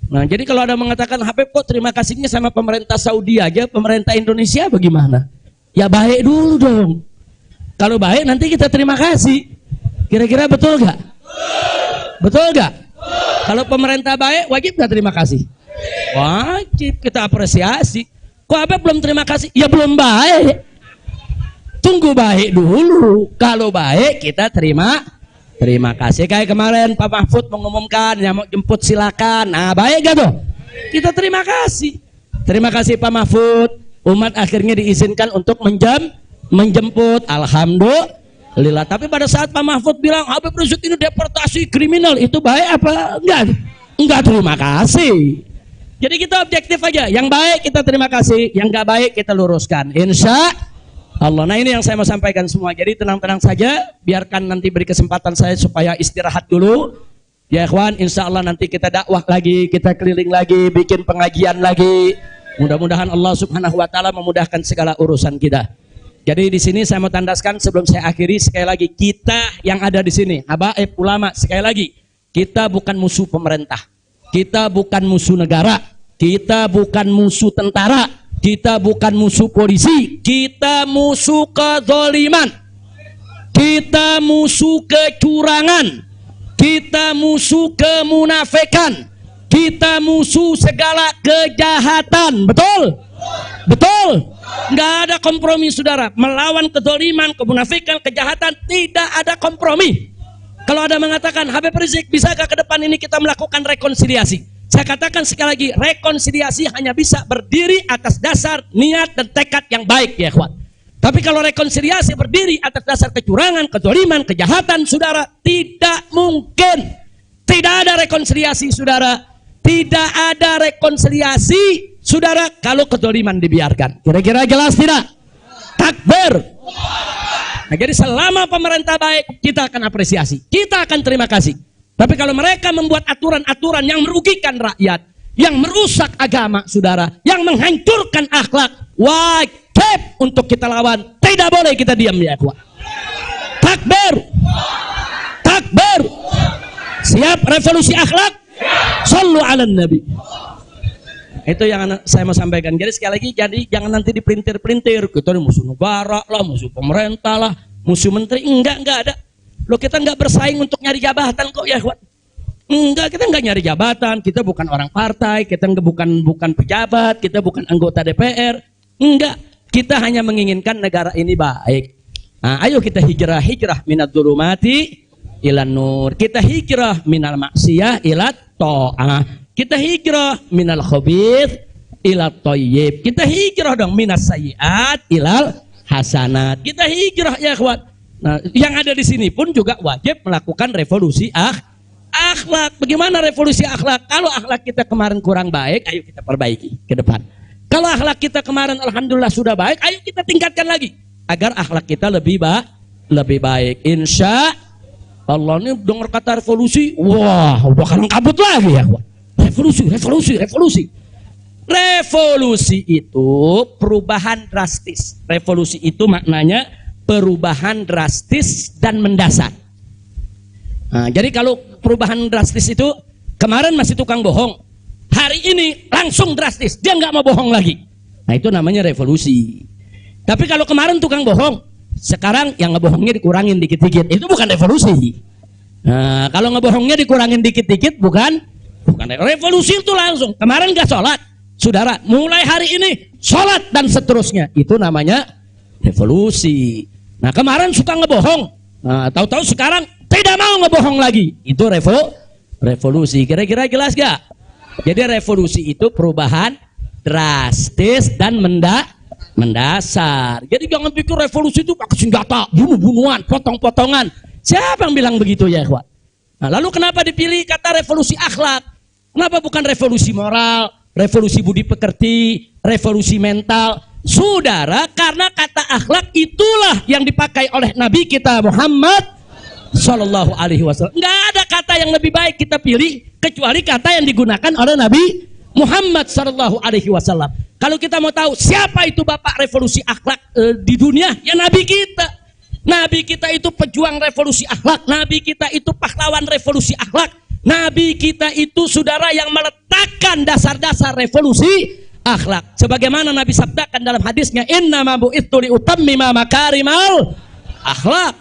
Nah jadi kalau ada mengatakan Habib kok terima kasihnya sama pemerintah Saudi aja, pemerintah Indonesia bagaimana? Ya baik dulu dong. Kalau baik nanti kita terima kasih. Kira-kira betul gak? Betul gak? Kalau pemerintah baik wajib gak terima kasih? Wajib, kita apresiasi. Kok Habib belum terima kasih? Ya belum baik. Tunggu baik dulu. Kalau baik kita terima kasih. Kayak kemarin Pak Mahfud mengumumkan yang mau jemput silakan. Nah baik gak tuh? Kita terima kasih. Terima kasih Pak Mahfud. Umat akhirnya diizinkan untuk menjemput. Alhamdulillah. Tapi pada saat Pak Mahfud bilang Habib Rizik ini deportasi kriminal, itu baik apa enggak? Enggak terima kasih. Jadi kita objektif aja. Yang baik kita terima kasih, yang enggak baik kita luruskan. Insya Allah. Nah ini yang saya mau sampaikan semua. Jadi tenang-tenang saja. Biarkan nanti beri kesempatan saya supaya istirahat dulu. Ya ikhwan, insya Allah nanti kita dakwah lagi, kita keliling lagi, bikin pengajian lagi. Mudah-mudahan Allah Subhanahu Wa Taala memudahkan segala urusan kita. Jadi di sini saya mau tandaskan sebelum saya akhiri sekali lagi, kita yang ada di sini, habaib ulama, sekali lagi, kita bukan musuh pemerintah, kita bukan musuh negara, kita bukan musuh tentara, kita bukan musuh polisi, kita musuh kezaliman, kita musuh kecurangan, kita musuh kemunafikan, kita musuh segala kejahatan. Betul? Betul? Nggak ada kompromi saudara. Melawan kezaliman, kemunafikan, kejahatan, tidak ada kompromi. Kalau ada mengatakan, Habib Rizik, bisakah ke depan ini kita melakukan rekonsiliasi? Saya katakan sekali lagi, rekonsiliasi hanya bisa berdiri atas dasar niat dan tekad yang baik ya ikhwan. Tapi kalau rekonsiliasi berdiri atas dasar kecurangan, kezaliman, kejahatan, saudara, tidak mungkin. Tidak ada rekonsiliasi, saudara. Tidak ada rekonsiliasi, saudara, kalau kezaliman dibiarkan. Kira-kira jelas tidak? Takbir. Nah, jadi selama pemerintah baik, kita akan apresiasi. Kita akan terima kasih. Tapi kalau mereka membuat aturan-aturan yang merugikan rakyat, yang merusak agama, saudara, yang menghancurkan akhlak, wajib untuk kita lawan. Tidak boleh kita diam ya ikhwan. Takbir. Takbir. Siap revolusi akhlak? Sallu ala nabi. Itu yang saya mau sampaikan. Jadi sekali lagi, jadi jangan nanti dipelintir-pelintir. Kita ini musuh negara lah, musuh pemerintah lah, musuh menteri. Enggak ada. Loh, kita enggak bersaing untuk nyari jabatan kok ya. Enggak, kita enggak nyari jabatan. Kita bukan orang partai, kita bukan pejabat, kita bukan anggota DPR. Enggak, kita hanya menginginkan negara ini baik. Nah, ayo kita hijrah minad dzulumati ilan nur. Kita hijrah minal maksiyah ilat ta'ah. Kita hijrah minal khabith ila thayyib. Kita hijrah dong minas sayyiat ilal hasanat. Kita hijrah ya ikhwan. Nah, yang ada di sini pun juga wajib melakukan revolusi akhlak. Bagaimana revolusi akhlak? Kalau akhlak kita kemarin kurang baik, ayo kita perbaiki ke depan. Kalau akhlak kita kemarin alhamdulillah sudah baik, ayo kita tingkatkan lagi agar akhlak kita lebih baik. Insya Allah. Ini dengar kata revolusi, wah, bakal kabut lagi ya ikhwan. Revolusi. Revolusi itu perubahan drastis. Revolusi itu maknanya perubahan drastis dan mendasar. Nah, jadi kalau perubahan drastis itu kemarin masih tukang bohong, hari ini langsung drastis, dia nggak mau bohong lagi. Nah, itu namanya revolusi. Tapi kalau kemarin tukang bohong, sekarang yang ngebohongnya dikurangin dikit-dikit, itu bukan revolusi. Nah, kalau ngebohongnya dikurangin dikit-dikit bukan revolusi. Itu langsung. Kemarin gak sholat, saudara, mulai hari ini sholat dan seterusnya. Itu namanya revolusi. Nah, kemarin suka ngebohong, nah, tahu-tahu sekarang tidak mau ngebohong lagi. Itu revolusi. Kira-kira jelas gak? Jadi revolusi itu perubahan drastis dan mendasar. Jadi jangan pikir revolusi itu pakai senjata, bunuh-bunuhan, potong-potongan. Siapa yang bilang begitu ya ikhwan? Nah, lalu kenapa dipilih kata revolusi akhlak? Kenapa bukan revolusi moral, revolusi budi pekerti, revolusi mental? Saudara, karena kata akhlak itulah yang dipakai oleh Nabi kita Muhammad Sallallahu Alaihi Wasallam. Nggak ada kata yang lebih baik kita pilih kecuali kata yang digunakan oleh Nabi Muhammad Sallallahu Alaihi Wasallam. Kalau kita mau tahu siapa itu bapak revolusi akhlak di dunia, ya Nabi kita. Nabi kita itu pejuang revolusi akhlak. Nabi kita itu pahlawan revolusi akhlak. Nabi kita itu saudara yang meletakkan dasar-dasar revolusi akhlak. Sebagaimana Nabi sabdakan dalam hadisnya, innama bu'itsu liutammima makarimal akhlak.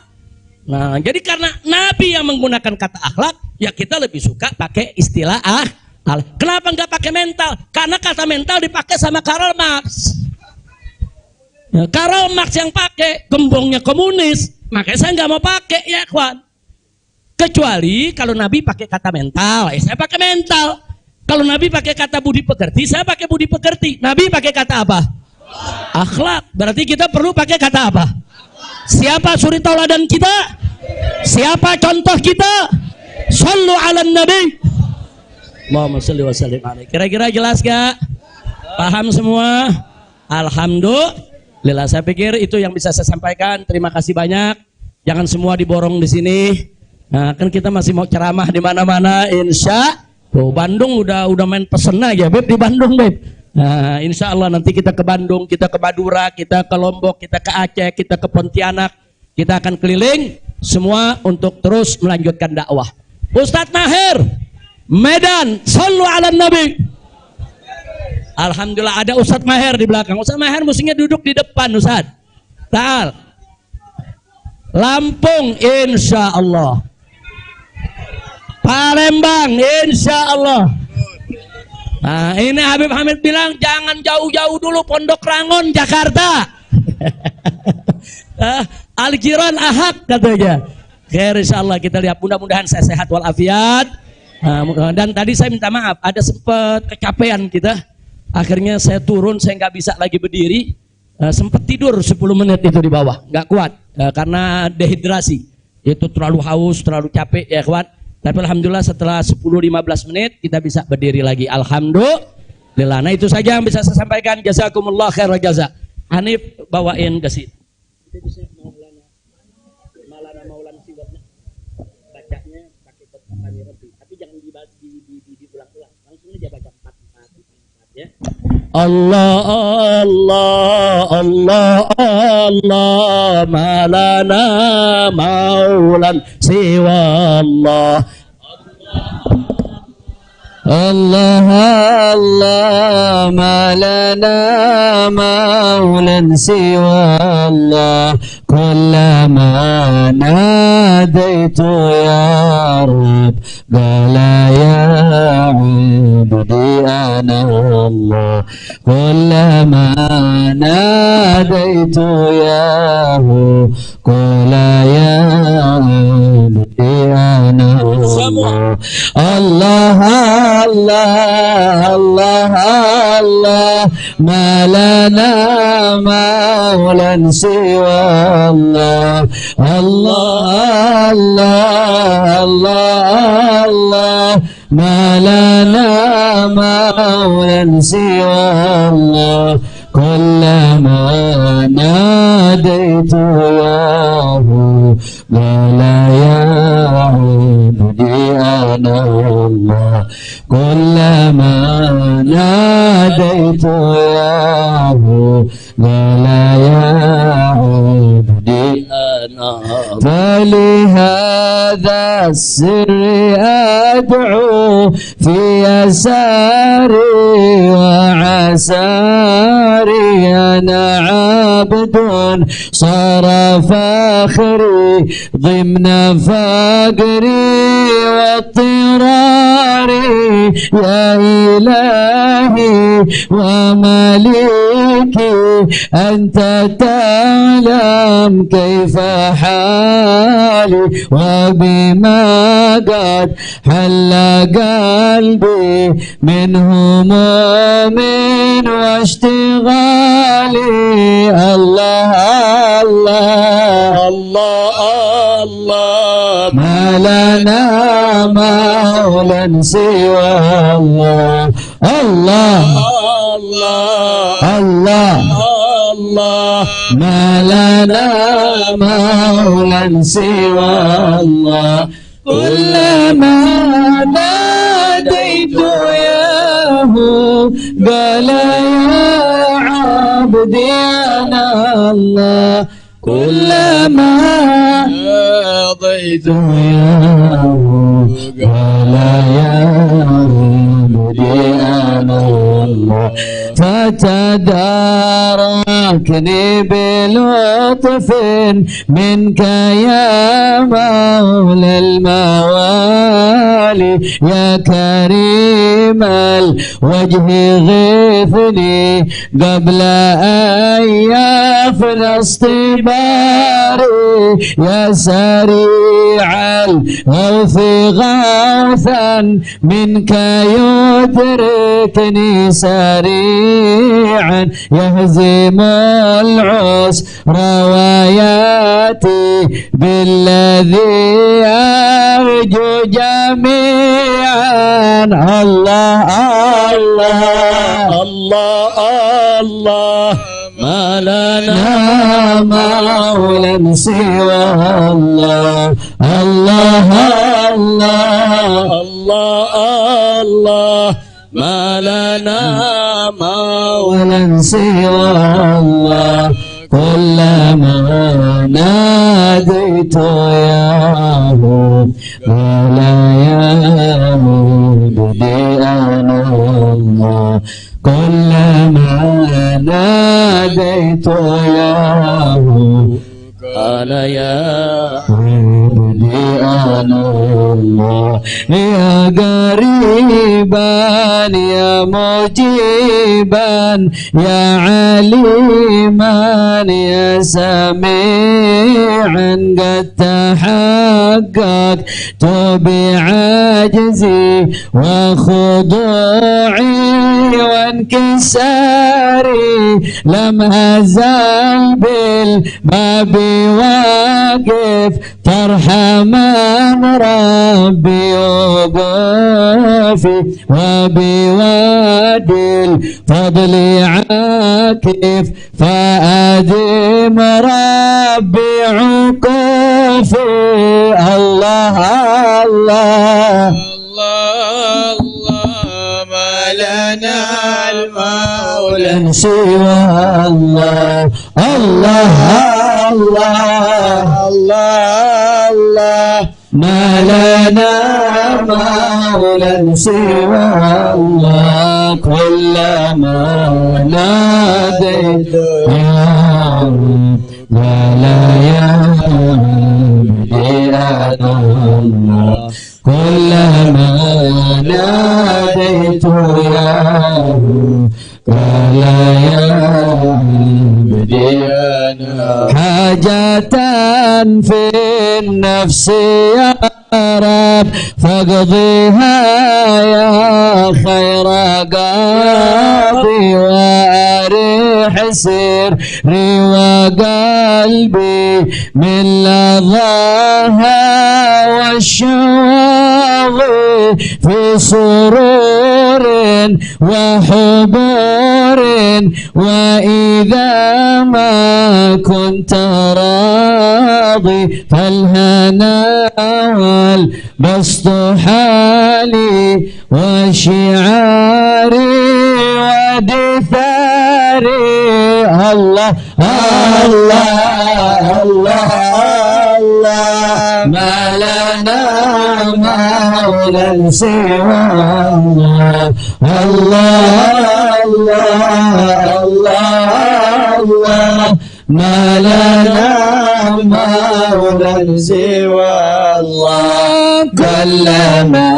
Nah, jadi karena Nabi yang menggunakan kata akhlak, ya kita lebih suka pakai istilah akhlak. Kenapa nggak pakai mental? Karena kata mental dipakai sama Karl Marx. Ya, Karl Marx yang pakai, gembongnya komunis, makanya saya nggak mau pakai ya ikhwan. Kecuali kalau Nabi pakai kata mental, saya pakai mental. Kalau Nabi pakai kata budi pekerti, saya pakai budi pekerti. Nabi pakai kata apa? Akhlak. Berarti kita perlu pakai kata apa? Siapa suri tauladan kita? Siapa contoh kita? Sallu ala nabi. Allahumma shalli wa sallim alaihi. Kira-kira jelas gak? Paham semua? Alhamdulillah. Saya pikir itu yang bisa saya sampaikan. Terima kasih banyak. Jangan semua diborong di sini. Nah, kan kita masih mau ceramah di mana-mana, insya. Tuh, Bandung udah main pesen aja, Beb, di Bandung, Beb. Nah, insya Allah nanti kita ke Bandung, kita ke Madura, kita ke Lombok, kita ke Aceh, kita ke Pontianak. Kita akan keliling semua untuk terus melanjutkan dakwah. Ustadz Maher, Medan, sallu ala nabi. Alhamdulillah ada Ustadz Maher di belakang. Ustadz Maher mestinya duduk di depan, Ustadz. Ta'al. Lampung, insya Allah. Palembang, insya Allah. Nah, ini Habib Hamid bilang jangan jauh-jauh dulu Pondok Rangon Jakarta. Al-Jiran Ahad katanya. Khair insyaallah kita lihat, mudah-mudahan saya sehat walafiat. Dan tadi saya minta maaf, ada sempat kecapean kita. Akhirnya saya turun, saya nggak bisa lagi berdiri. Sempat tidur 10 menit itu di bawah, nggak kuat karena dehidrasi. Itu terlalu haus, terlalu capek ya kawan. Tapi alhamdulillah setelah 10-15 menit kita bisa berdiri lagi. Alhamdulillah. Nah itu saja yang bisa saya sampaikan. Jazakumullah khairal jaza. Hanif bawain ke sini. Maulana siwatnya. Bacanya pakai kata-kata Rabbi. Tapi jangan diulang-ulang. Langsung aja baca 4 ya. Allah Allah Allah Allah malana maulan siwa Allah الله الله ما لنا مولا سوى الله كلما ناديت يا رب قال يا عبدي أنا الله كلما ناديت يا هو قال يا عبدي أنا الله الله الله الله الله ما لنا مولا سوى الله الله الله الله الله ما لنا مولا سوى الله كلما ناديت ياه قال يا عبدي أنا الله كلما ناديت ياه قال يا عبدي أنا فلهذا السر أدعو في يساري وعساري أنا عبد صار فاخري ضمن فقري واضطراري يا إلهي ومليكي أنت تعلم كيف حالي وبما قد حل قلبي من هموم واشتغالي الله الله الله الله ما لنا مولا سوى الله الله الله الله الله ما لنا مولا سوى الله كلما ناديت ياه قال يا عبدي أنا الله كلما ناديت ياه قال يا عبدي أنا الله فتداركني بلطف منك يا مولى الموالي يا كريم الوجه غثني قبل أن يفنى اصطباري يا سريع الغوث غوثا منك يدركني سريعا يهزم العسر وياتي بالذي أرجو جميعا الله الله الله الله ما لنا مولا سوى الله الله الله الله الله ما لنا مولا سوى الله كلما ناديت ياه قال يا عبدي أنا الله كلما ناديت ياه قال يا عبدي أنا الله يا قريبا يا مجيبا يا عليما يا سميعا قد تحققت بعجزي وخضوعي وانكساري لم أزل بالباب واقف فارحمن ربي وقافي وبوادي الفضل عاكف فأدم ربي عقوفي الله الله الله ما لنا المولى سوى الله الله الله الله ما لنا مولى سوى الله كلما ناديت يا رب ولا يا الله كلما ناديت يا رب ولا يا حاجة في النفس يا رب فاقضيها يا خير قاضي واريح سري وقلبي من لظاها والشوق في سرور وحبور وإذا ما كنت راضي فالهنا والبسط حالي وشعاري ودثاري الله الله الله الله ما لنا مولى سوى الله الله الله الله ما لنا مولى سوى الله كلما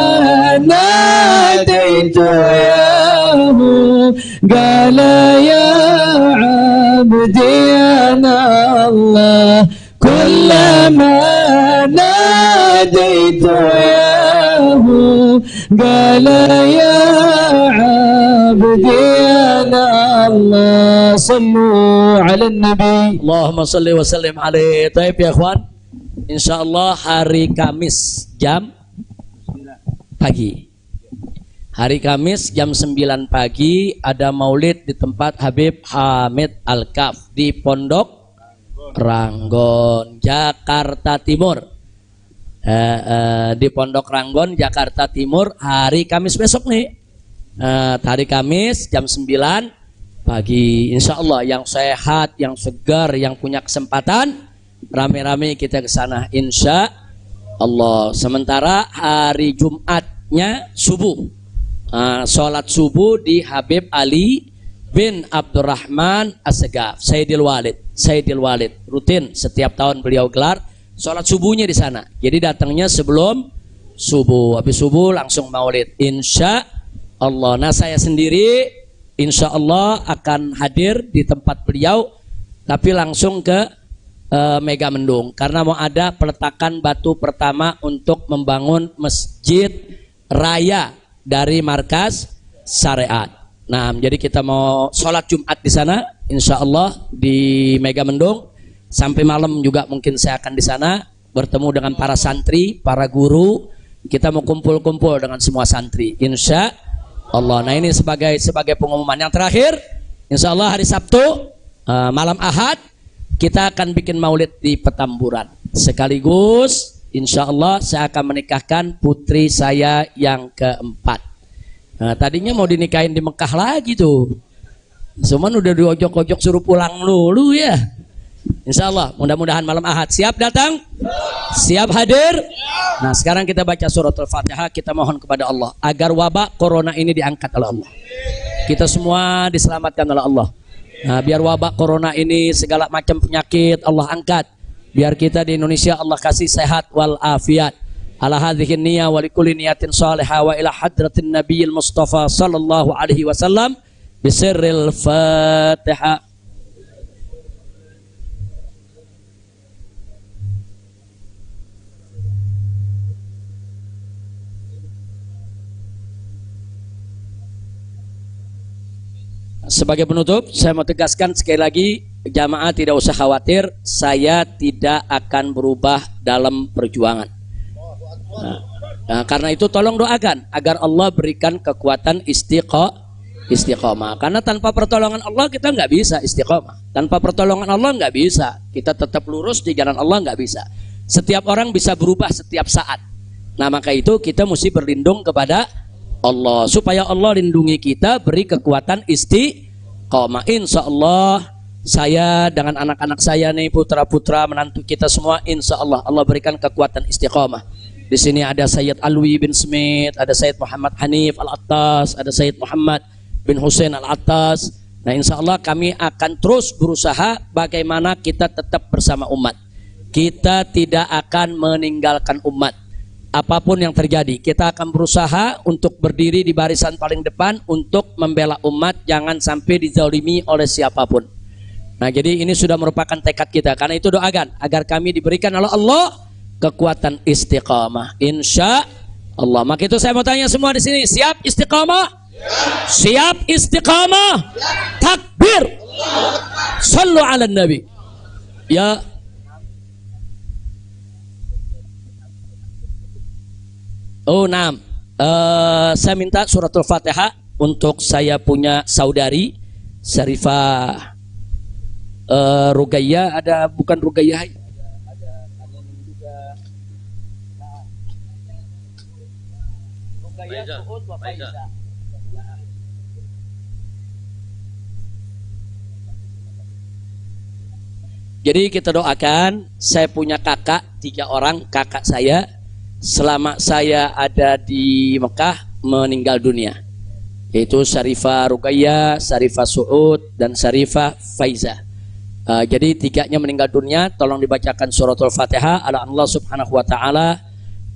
ناديت ياه قال يا عبدي أنا الله كلما ناديت ياه قال يا عبدي أنا الله صلوا على النبي Allahumma salli wa sallim alaihi. Taib ya ikhwan, insyaallah hari Kamis jam pagi. Hari Kamis jam 9 pagi ada maulid di tempat Habib Hamid Al-Kaf di Pondok Ranggon, Jakarta Timur. Di Pondok Ranggon, Jakarta Timur, hari Kamis besok nih. Hari Kamis jam 9 pagi, insya Allah yang sehat, yang segar, yang punya kesempatan rame-rame kita ke sana insya Allah. Sementara hari Jumatnya subuh, sholat subuh di Habib Ali bin Abdurrahman As-Segaf, Sayyidil Walid rutin setiap tahun beliau gelar sholat subuhnya di sana. Jadi datangnya sebelum subuh, habis subuh langsung maulid insya Allah. Nah saya sendiri insya Allah akan hadir di tempat beliau, tapi langsung ke Mega Mendung karena mau ada peletakan batu pertama untuk membangun masjid raya dari markas syariat. Nah, jadi kita mau sholat Jumat di sana, insya Allah di Mega Mendung. Sampai malam juga mungkin saya akan di sana bertemu dengan para santri, para guru. Kita mau kumpul-kumpul dengan semua santri, insya Allah. Nah ini sebagai pengumuman yang terakhir, insya Allah hari Sabtu malam Ahad kita akan bikin maulid di Petamburan. Sekaligus insya Allah saya akan menikahkan putri saya yang keempat. Nah, tadinya mau dinikahin di Mekah lagi tuh, cuman udah diojok-ojok suruh pulang dulu ya. Insya Allah mudah-mudahan malam Ahad siap datang, siap hadir. Nah sekarang kita baca surat Al-Fatihah, kita mohon kepada Allah agar wabak corona ini diangkat oleh Allah, kita semua diselamatkan oleh Allah. Nah biar wabak corona ini segala macam penyakit Allah angkat, biar kita di Indonesia Allah kasih sehat walafiat. ala hadhihi niyah wa likulli niyatin salihah wa ila hadratin nabiyil mustafa sallallahu alaihi wasallam bisirril Fatihah. Sebagai penutup, saya mau tegaskan sekali lagi, jamaah tidak usah khawatir, saya tidak akan berubah dalam perjuangan. Karena itu tolong doakan agar Allah berikan kekuatan istiqomah. Karena tanpa pertolongan Allah kita nggak bisa istiqomah. Tanpa pertolongan Allah nggak bisa. Kita tetap lurus di jalan Allah nggak bisa. Setiap orang bisa berubah setiap saat. Nah maka itu kita mesti berlindung kepada Allah supaya Allah lindungi kita, beri kekuatan istiqomah. Insya Allah saya dengan anak-anak saya nih, putra-putra menantu kita semua, insya Allah Allah berikan kekuatan istiqomah. Di sini ada Sayyid Alwi bin Smith, ada Sayyid Muhammad Hanif Al-Attas, ada Sayyid Muhammad bin Hussein Al-Attas. Nah insya Allah kami akan terus berusaha bagaimana kita tetap bersama umat. Kita tidak akan meninggalkan umat. Apapun yang terjadi, kita akan berusaha untuk berdiri di barisan paling depan untuk membela umat, jangan sampai dizalimi oleh siapapun. Nah, jadi ini sudah merupakan tekad kita. Karena itu doakan agar kami diberikan oleh Allah kekuatan istiqamah. Insya Allah. Maka itu saya mau tanya semua di sini, siap istiqamah? Siap istiqamah? Takbir. Sallu ala Nabi. Ya. Oh, nah, saya minta suratul Fatihah untuk saya punya saudari Syarifah Rugayyah, ada bukan Rugayyah, ada juga Rugayyah Suud wa Faiza. Jadi kita doakan, saya punya kakak 3 orang, kakak saya selama saya ada di Mekah meninggal dunia, yaitu Syarifah Rugayyah, Syarifah Suud, dan Syarifah Faiza. Jadi 3-nya meninggal dunia. Tolong dibacakan suratul Fatihah ala Allah subhanahu wa ta'ala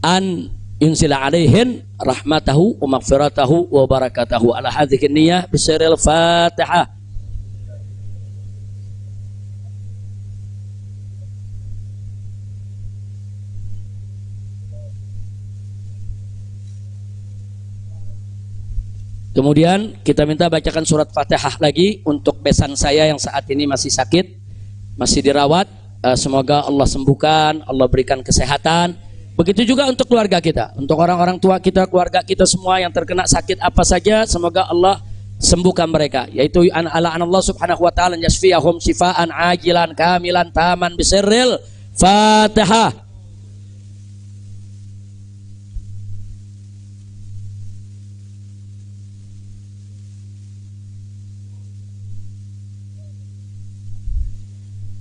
an yunsila alaihin rahmatahu wa maghfiratahu wa barakatahu ala hadhihi niyah bisirril Fatihah. Kemudian kita minta bacakan surat Fatihah lagi untuk besan saya yang saat ini masih sakit, masih dirawat. Semoga Allah sembuhkan, Allah berikan kesehatan. Begitu juga untuk keluarga kita, untuk orang-orang tua kita, keluarga kita semua yang terkena sakit apa saja, semoga Allah sembuhkan mereka. Yaitu ala Allah subhanahu wa ta'ala yasfiyahum sifaan ajilan kamilan taman bisirril Fatihah.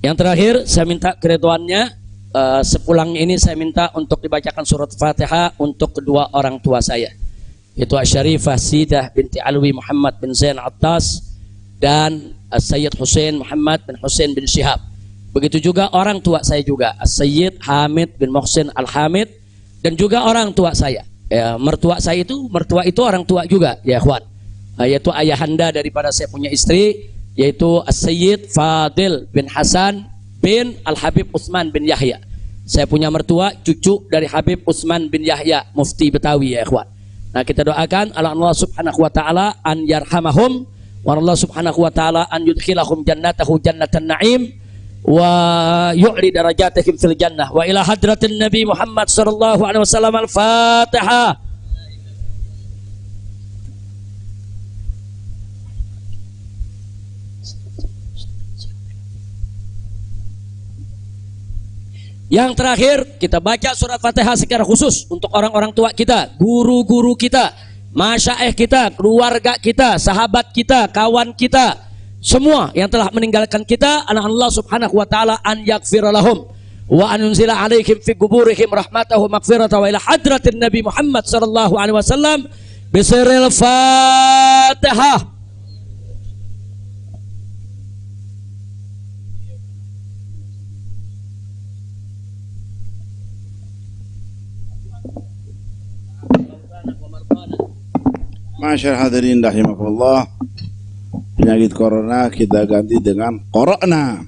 Yang terakhir saya minta keridhaannya, sepulang ini saya minta untuk dibacakan surat Fatihah untuk kedua orang tua saya, yaitu Syarifah Sidah binti Alwi Muhammad bin Zain Attas dan Sayyid Hussein Muhammad bin Hussein bin Syihab. Begitu juga orang tua saya juga, Sayyid Hamid bin Muhsin Al-Hamid, dan juga orang tua saya. Mertua saya itu, mertua itu orang tua juga, ya ikhwan, yaitu ayahanda daripada saya punya istri, yaitu Sayyid Fadil bin Hasan bin Al-Habib Utsman bin Yahya. Saya punya mertua cucu dari Habib Utsman bin Yahya, mufti Betawi, ya ikhwan. Nah kita doakan Allah subhanahu wa ta'ala an yarhamahum, wa Allah subhanahu wa ta'ala an yudkhilahum jannatahu jannatan na'im, wa yu'li darajatihim fil jannah, wa ila hadratin Nabi Muhammad sallallahu alaihi wasallam. Al-Fatihah. Yang terakhir, kita baca surat Fatihah secara khusus untuk orang-orang tua kita, guru-guru kita, masyaikh kita, keluarga kita, sahabat kita, kawan kita, semua yang telah meninggalkan kita. Allah subhanahu wa ta'ala an yaghfira lahum wa an yunzila alaihim fi quburihim rahmatahu maghfiratahu wa ila hadratin Nabi Muhammad sallallahu alaihi wasallam bisirril Fatihah. Masyarakat hadirin rahimakumullah, penyakit corona kita ganti dengan Qara'na.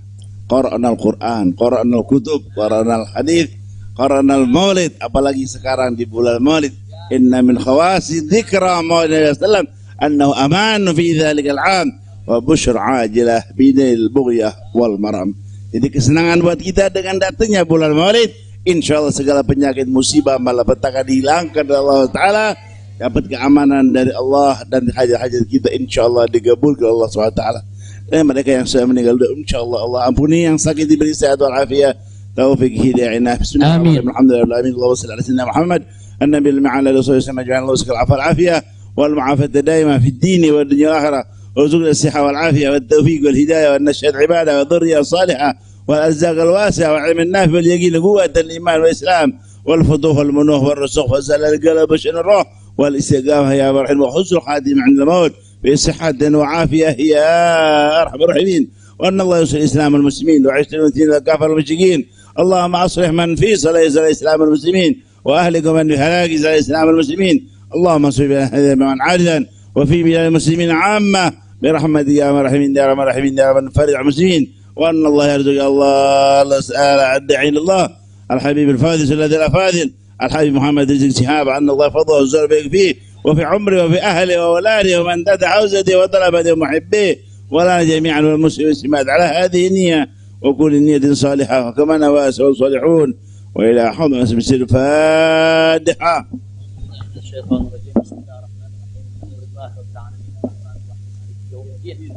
Qara'nal Quran, Qara'nal Kutub, Qara'nal Hadith, Qara'nal Maulid. Apalagi sekarang di bulan Maulid, inna min khawasi dzikra Muhammad sallallahu annahu aman fi dzalikal 'am wa busyra ajilah bidil bughyah wal maram. Jadi kesenangan buat kita dengan datangnya bulan Maulid. Insyaallah segala penyakit musibah malapetaka dihilangkan oleh Allah Ta'ala, dapat keamanan dari Allah, dan hajat-hajat kita insyaallah digabulkan Allah SWT. Dan mereka yang sudah meninggal insyaallah Allah ampuni, yang sakit diberi sehat wal afiat, taufik hidayah inah. Bismillahirrahmanirrahim. Alhamdulillah amin. Allahumma shalli ala sayyidina Muhammad an-nabi al-ma'ala rasulullah maj'al Allah sakal afal afiyah wal mu'afata daima fi ad-din wa ad-dunya wal akhirah. Warzuqna as-sihha wal afiyah wat tawfiq wal hidayah wan nashhad ibadah wa dhurriyyah salihah wal arzaq al wasi'ah wal ilm an-nafi wal yaqin quwwat al-iman wal islam wal futuh wal munuh wal rizq wa zalal al-qalb wa shan ar-ruh والاستقامة يا مرحم وحسن الخاتم عند الموت بصحة وعافية يا أرحم الراحمين. وأن الله ينصر الإسلام والمسلمين وعشت المسلمين والكافر المشركين. اللهم أصلح من في صلاة الإسلام والمسلمين وأهلك من في هلاك صلاة الإسلام والمسلمين. اللهم انصر بنا من عارضا وفي بلاد المسلمين عامة برحمتك يا مرحمين يا رب الراحمين يا رب فرج المسلمين. وأن الله يرزق الله سأل الداعي إلى الله الحبيب الفاضل الذي لا فاضل الحبيب محمد رزق شهاب أن الله فضله وزر بك فيه وفي عمره وفي أهله وأولاده ومن دد حوزته وطلبته ومحبيه ولا جميعا والمسلمين والمسلمات على هذه النية وكل نية صالحة وكما نوى الصالحون وإلى حضن اسم السر الفاتحة. الشيطان الرجيم بسم الله الرحمن الرحيم الحمد لله رب العالمين الرحمن الرحيم مالك يوم الدين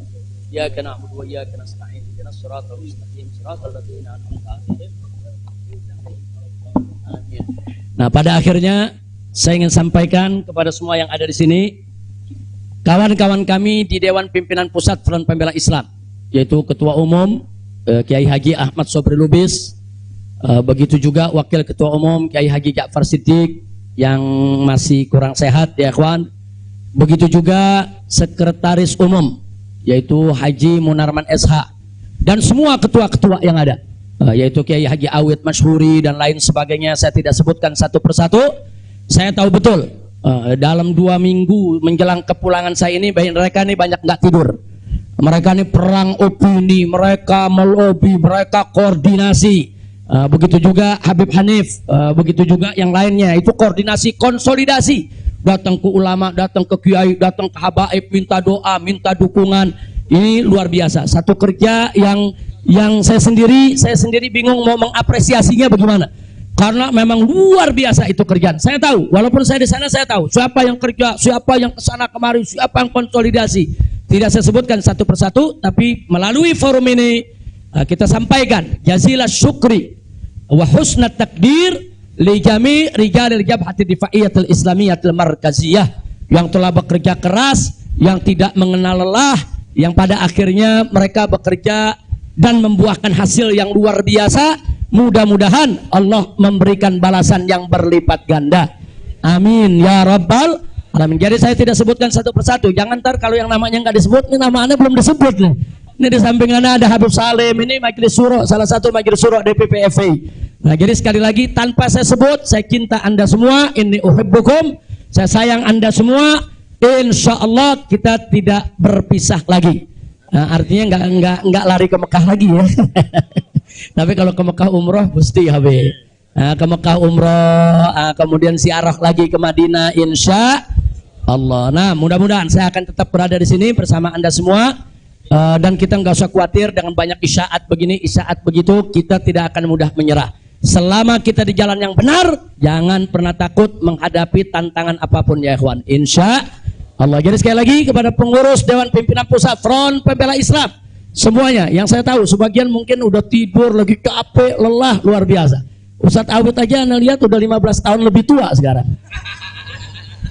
إياك نعبد وإياك نستعين اهدنا الصراط المستقيم صراط الذين أنعمت عليهم. Nah, pada akhirnya saya ingin sampaikan kepada semua yang ada di sini, kawan-kawan kami di Dewan Pimpinan Pusat Front Pembela Islam, yaitu Ketua Umum Kiai Haji Ahmad Sobri Lubis, begitu juga Wakil Ketua Umum Kiai Haji Ja'far Siddiq yang masih kurang sehat ya kawan, begitu juga Sekretaris Umum yaitu Haji Munarman SH, dan semua ketua-ketua yang ada, yaitu Kiai Haji Awid Masyhuri dan lain sebagainya. Saya tidak sebutkan satu persatu. Saya tahu betul dalam 2 minggu menjelang kepulangan saya ini, mereka ini banyak nggak tidur. Mereka ini perang opini, mereka melobi, mereka koordinasi. Begitu juga Habib Hanif, begitu juga yang lainnya. Itu koordinasi, konsolidasi. Datang ke ulama, datang ke kiai, datang ke habaib, minta doa, minta dukungan. Ini luar biasa. Satu kerja yang saya sendiri bingung mau mengapresiasinya bagaimana, karena memang luar biasa itu kerjaan. Saya tahu, walaupun saya di sana, saya tahu siapa yang kerja, siapa yang kesana kemari, siapa yang konsolidasi. Tidak saya sebutkan satu persatu, tapi melalui forum ini kita sampaikan jazilah syukri wa husnat takdir li jami' rijalil jabhati difaiyatil islamiyatil markaziyah yang telah bekerja keras, yang tidak mengenal lelah, yang pada akhirnya mereka bekerja dan membuahkan hasil yang luar biasa. Mudah-mudahan Allah memberikan balasan yang berlipat ganda. Amin ya rabbal alamin. Jadi saya tidak sebutkan satu persatu. Jangan ntar kalau yang namanya nggak disebut, ini namanya belum disebut nih. Ini di samping Anda ada Habib Salim, ini majelis syuro, salah satu majelis syuro DPP FI. Nah, jadi sekali lagi tanpa saya sebut, saya cinta Anda semua. Inni uhibbukum. Saya sayang Anda semua. Insya Allah kita tidak berpisah lagi. Nah, artinya nggak lari ke Mekah lagi ya. Tapi kalau ke Mekah umroh mesti Habib. Nah, ke Mekah umroh, kemudian ziarah lagi ke Madinah insya Allah. Nah, mudah-mudahan saya akan tetap berada di sini bersama Anda semua, dan kita nggak usah khawatir dengan banyak isyaat begini, isyaat begitu, kita tidak akan mudah menyerah. Selama kita di jalan yang benar, jangan pernah takut menghadapi tantangan apapun ya ikhwan. Insya Allah. Jadi sekali lagi kepada pengurus Dewan Pimpinan Pusat Front Pembela Islam semuanya, yang saya tahu sebagian mungkin udah tidur lagi, capek, lelah luar biasa. Ustadz Awid aja Anda lihat udah 15 tahun lebih tua sekarang.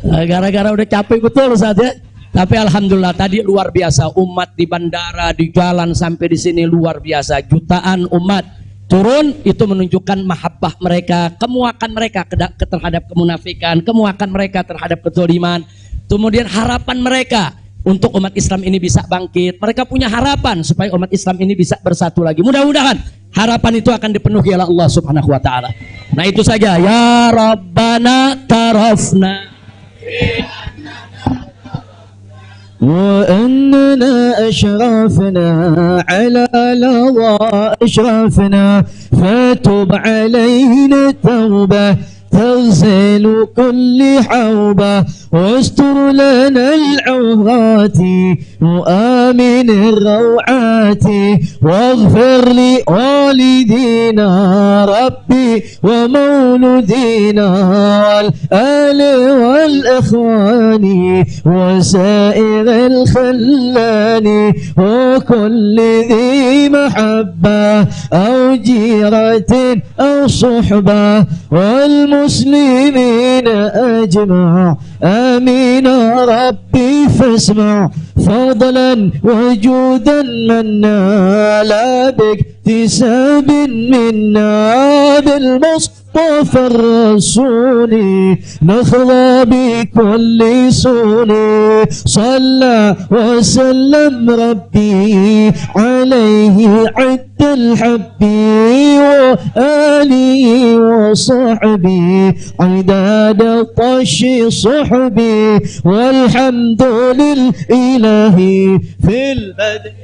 Gara-gara udah capek betul Ustadz ya. Tapi alhamdulillah tadi luar biasa, umat di bandara, di jalan sampai di sini luar biasa. Jutaan umat turun, itu menunjukkan mahabbah mereka, kemuakan mereka terhadap kemunafikan, kemuakan mereka terhadap kezaliman. Kemudian harapan mereka untuk umat Islam ini bisa bangkit. Mereka punya harapan supaya umat Islam ini bisa bersatu lagi. Mudah-mudahan harapan itu akan dipenuhi oleh Allah Subhanahu wa taala. Nah, itu saja. Ya Rabbana tarafna وأننا أشرفنا على لظى أشرفنا فتب علينا توبة تغسل كل حوبة واستر لنا العورات وآمن الروعات واغفر لوالدينا ربي ومولودينا والآل والإخوان وسائر الخلان وكل ذي محبة أو جيرة أو صحبة والمسلمين أجمع آمين ربي فاسمع فضلا وجودا منا لا باكتساب منا بالمصطفى الرسول نخضى بكل سون صلى وسلم ربي عليه عد الحب وآله وصحبه عداد طش صحبي والحمد لله في البدء.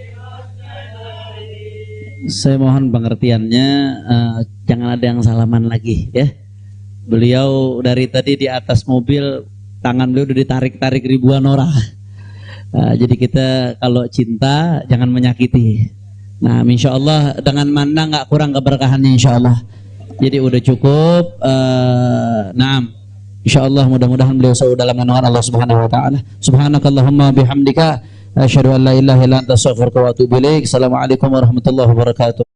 Saya mohon pengertiannya, jangan ada yang salaman lagi ya. Beliau dari tadi di atas mobil, tangan beliau udah ditarik-tarik ribuan orang. Jadi kita kalau cinta jangan menyakiti. Nah, insya Allah dengan mana nggak kurang keberkahannya, insya Allah. Jadi udah cukup. Nah, insya Allah mudah-mudahan beliau selalu dalam naungan Allah Subhanahu Wa Taala. Subhanakallahumma bihamdika asyhadu an la ilaha illa anta astaghfiruka wa atubu ilaik. Assalamualaikum warahmatullahi wabarakatuh.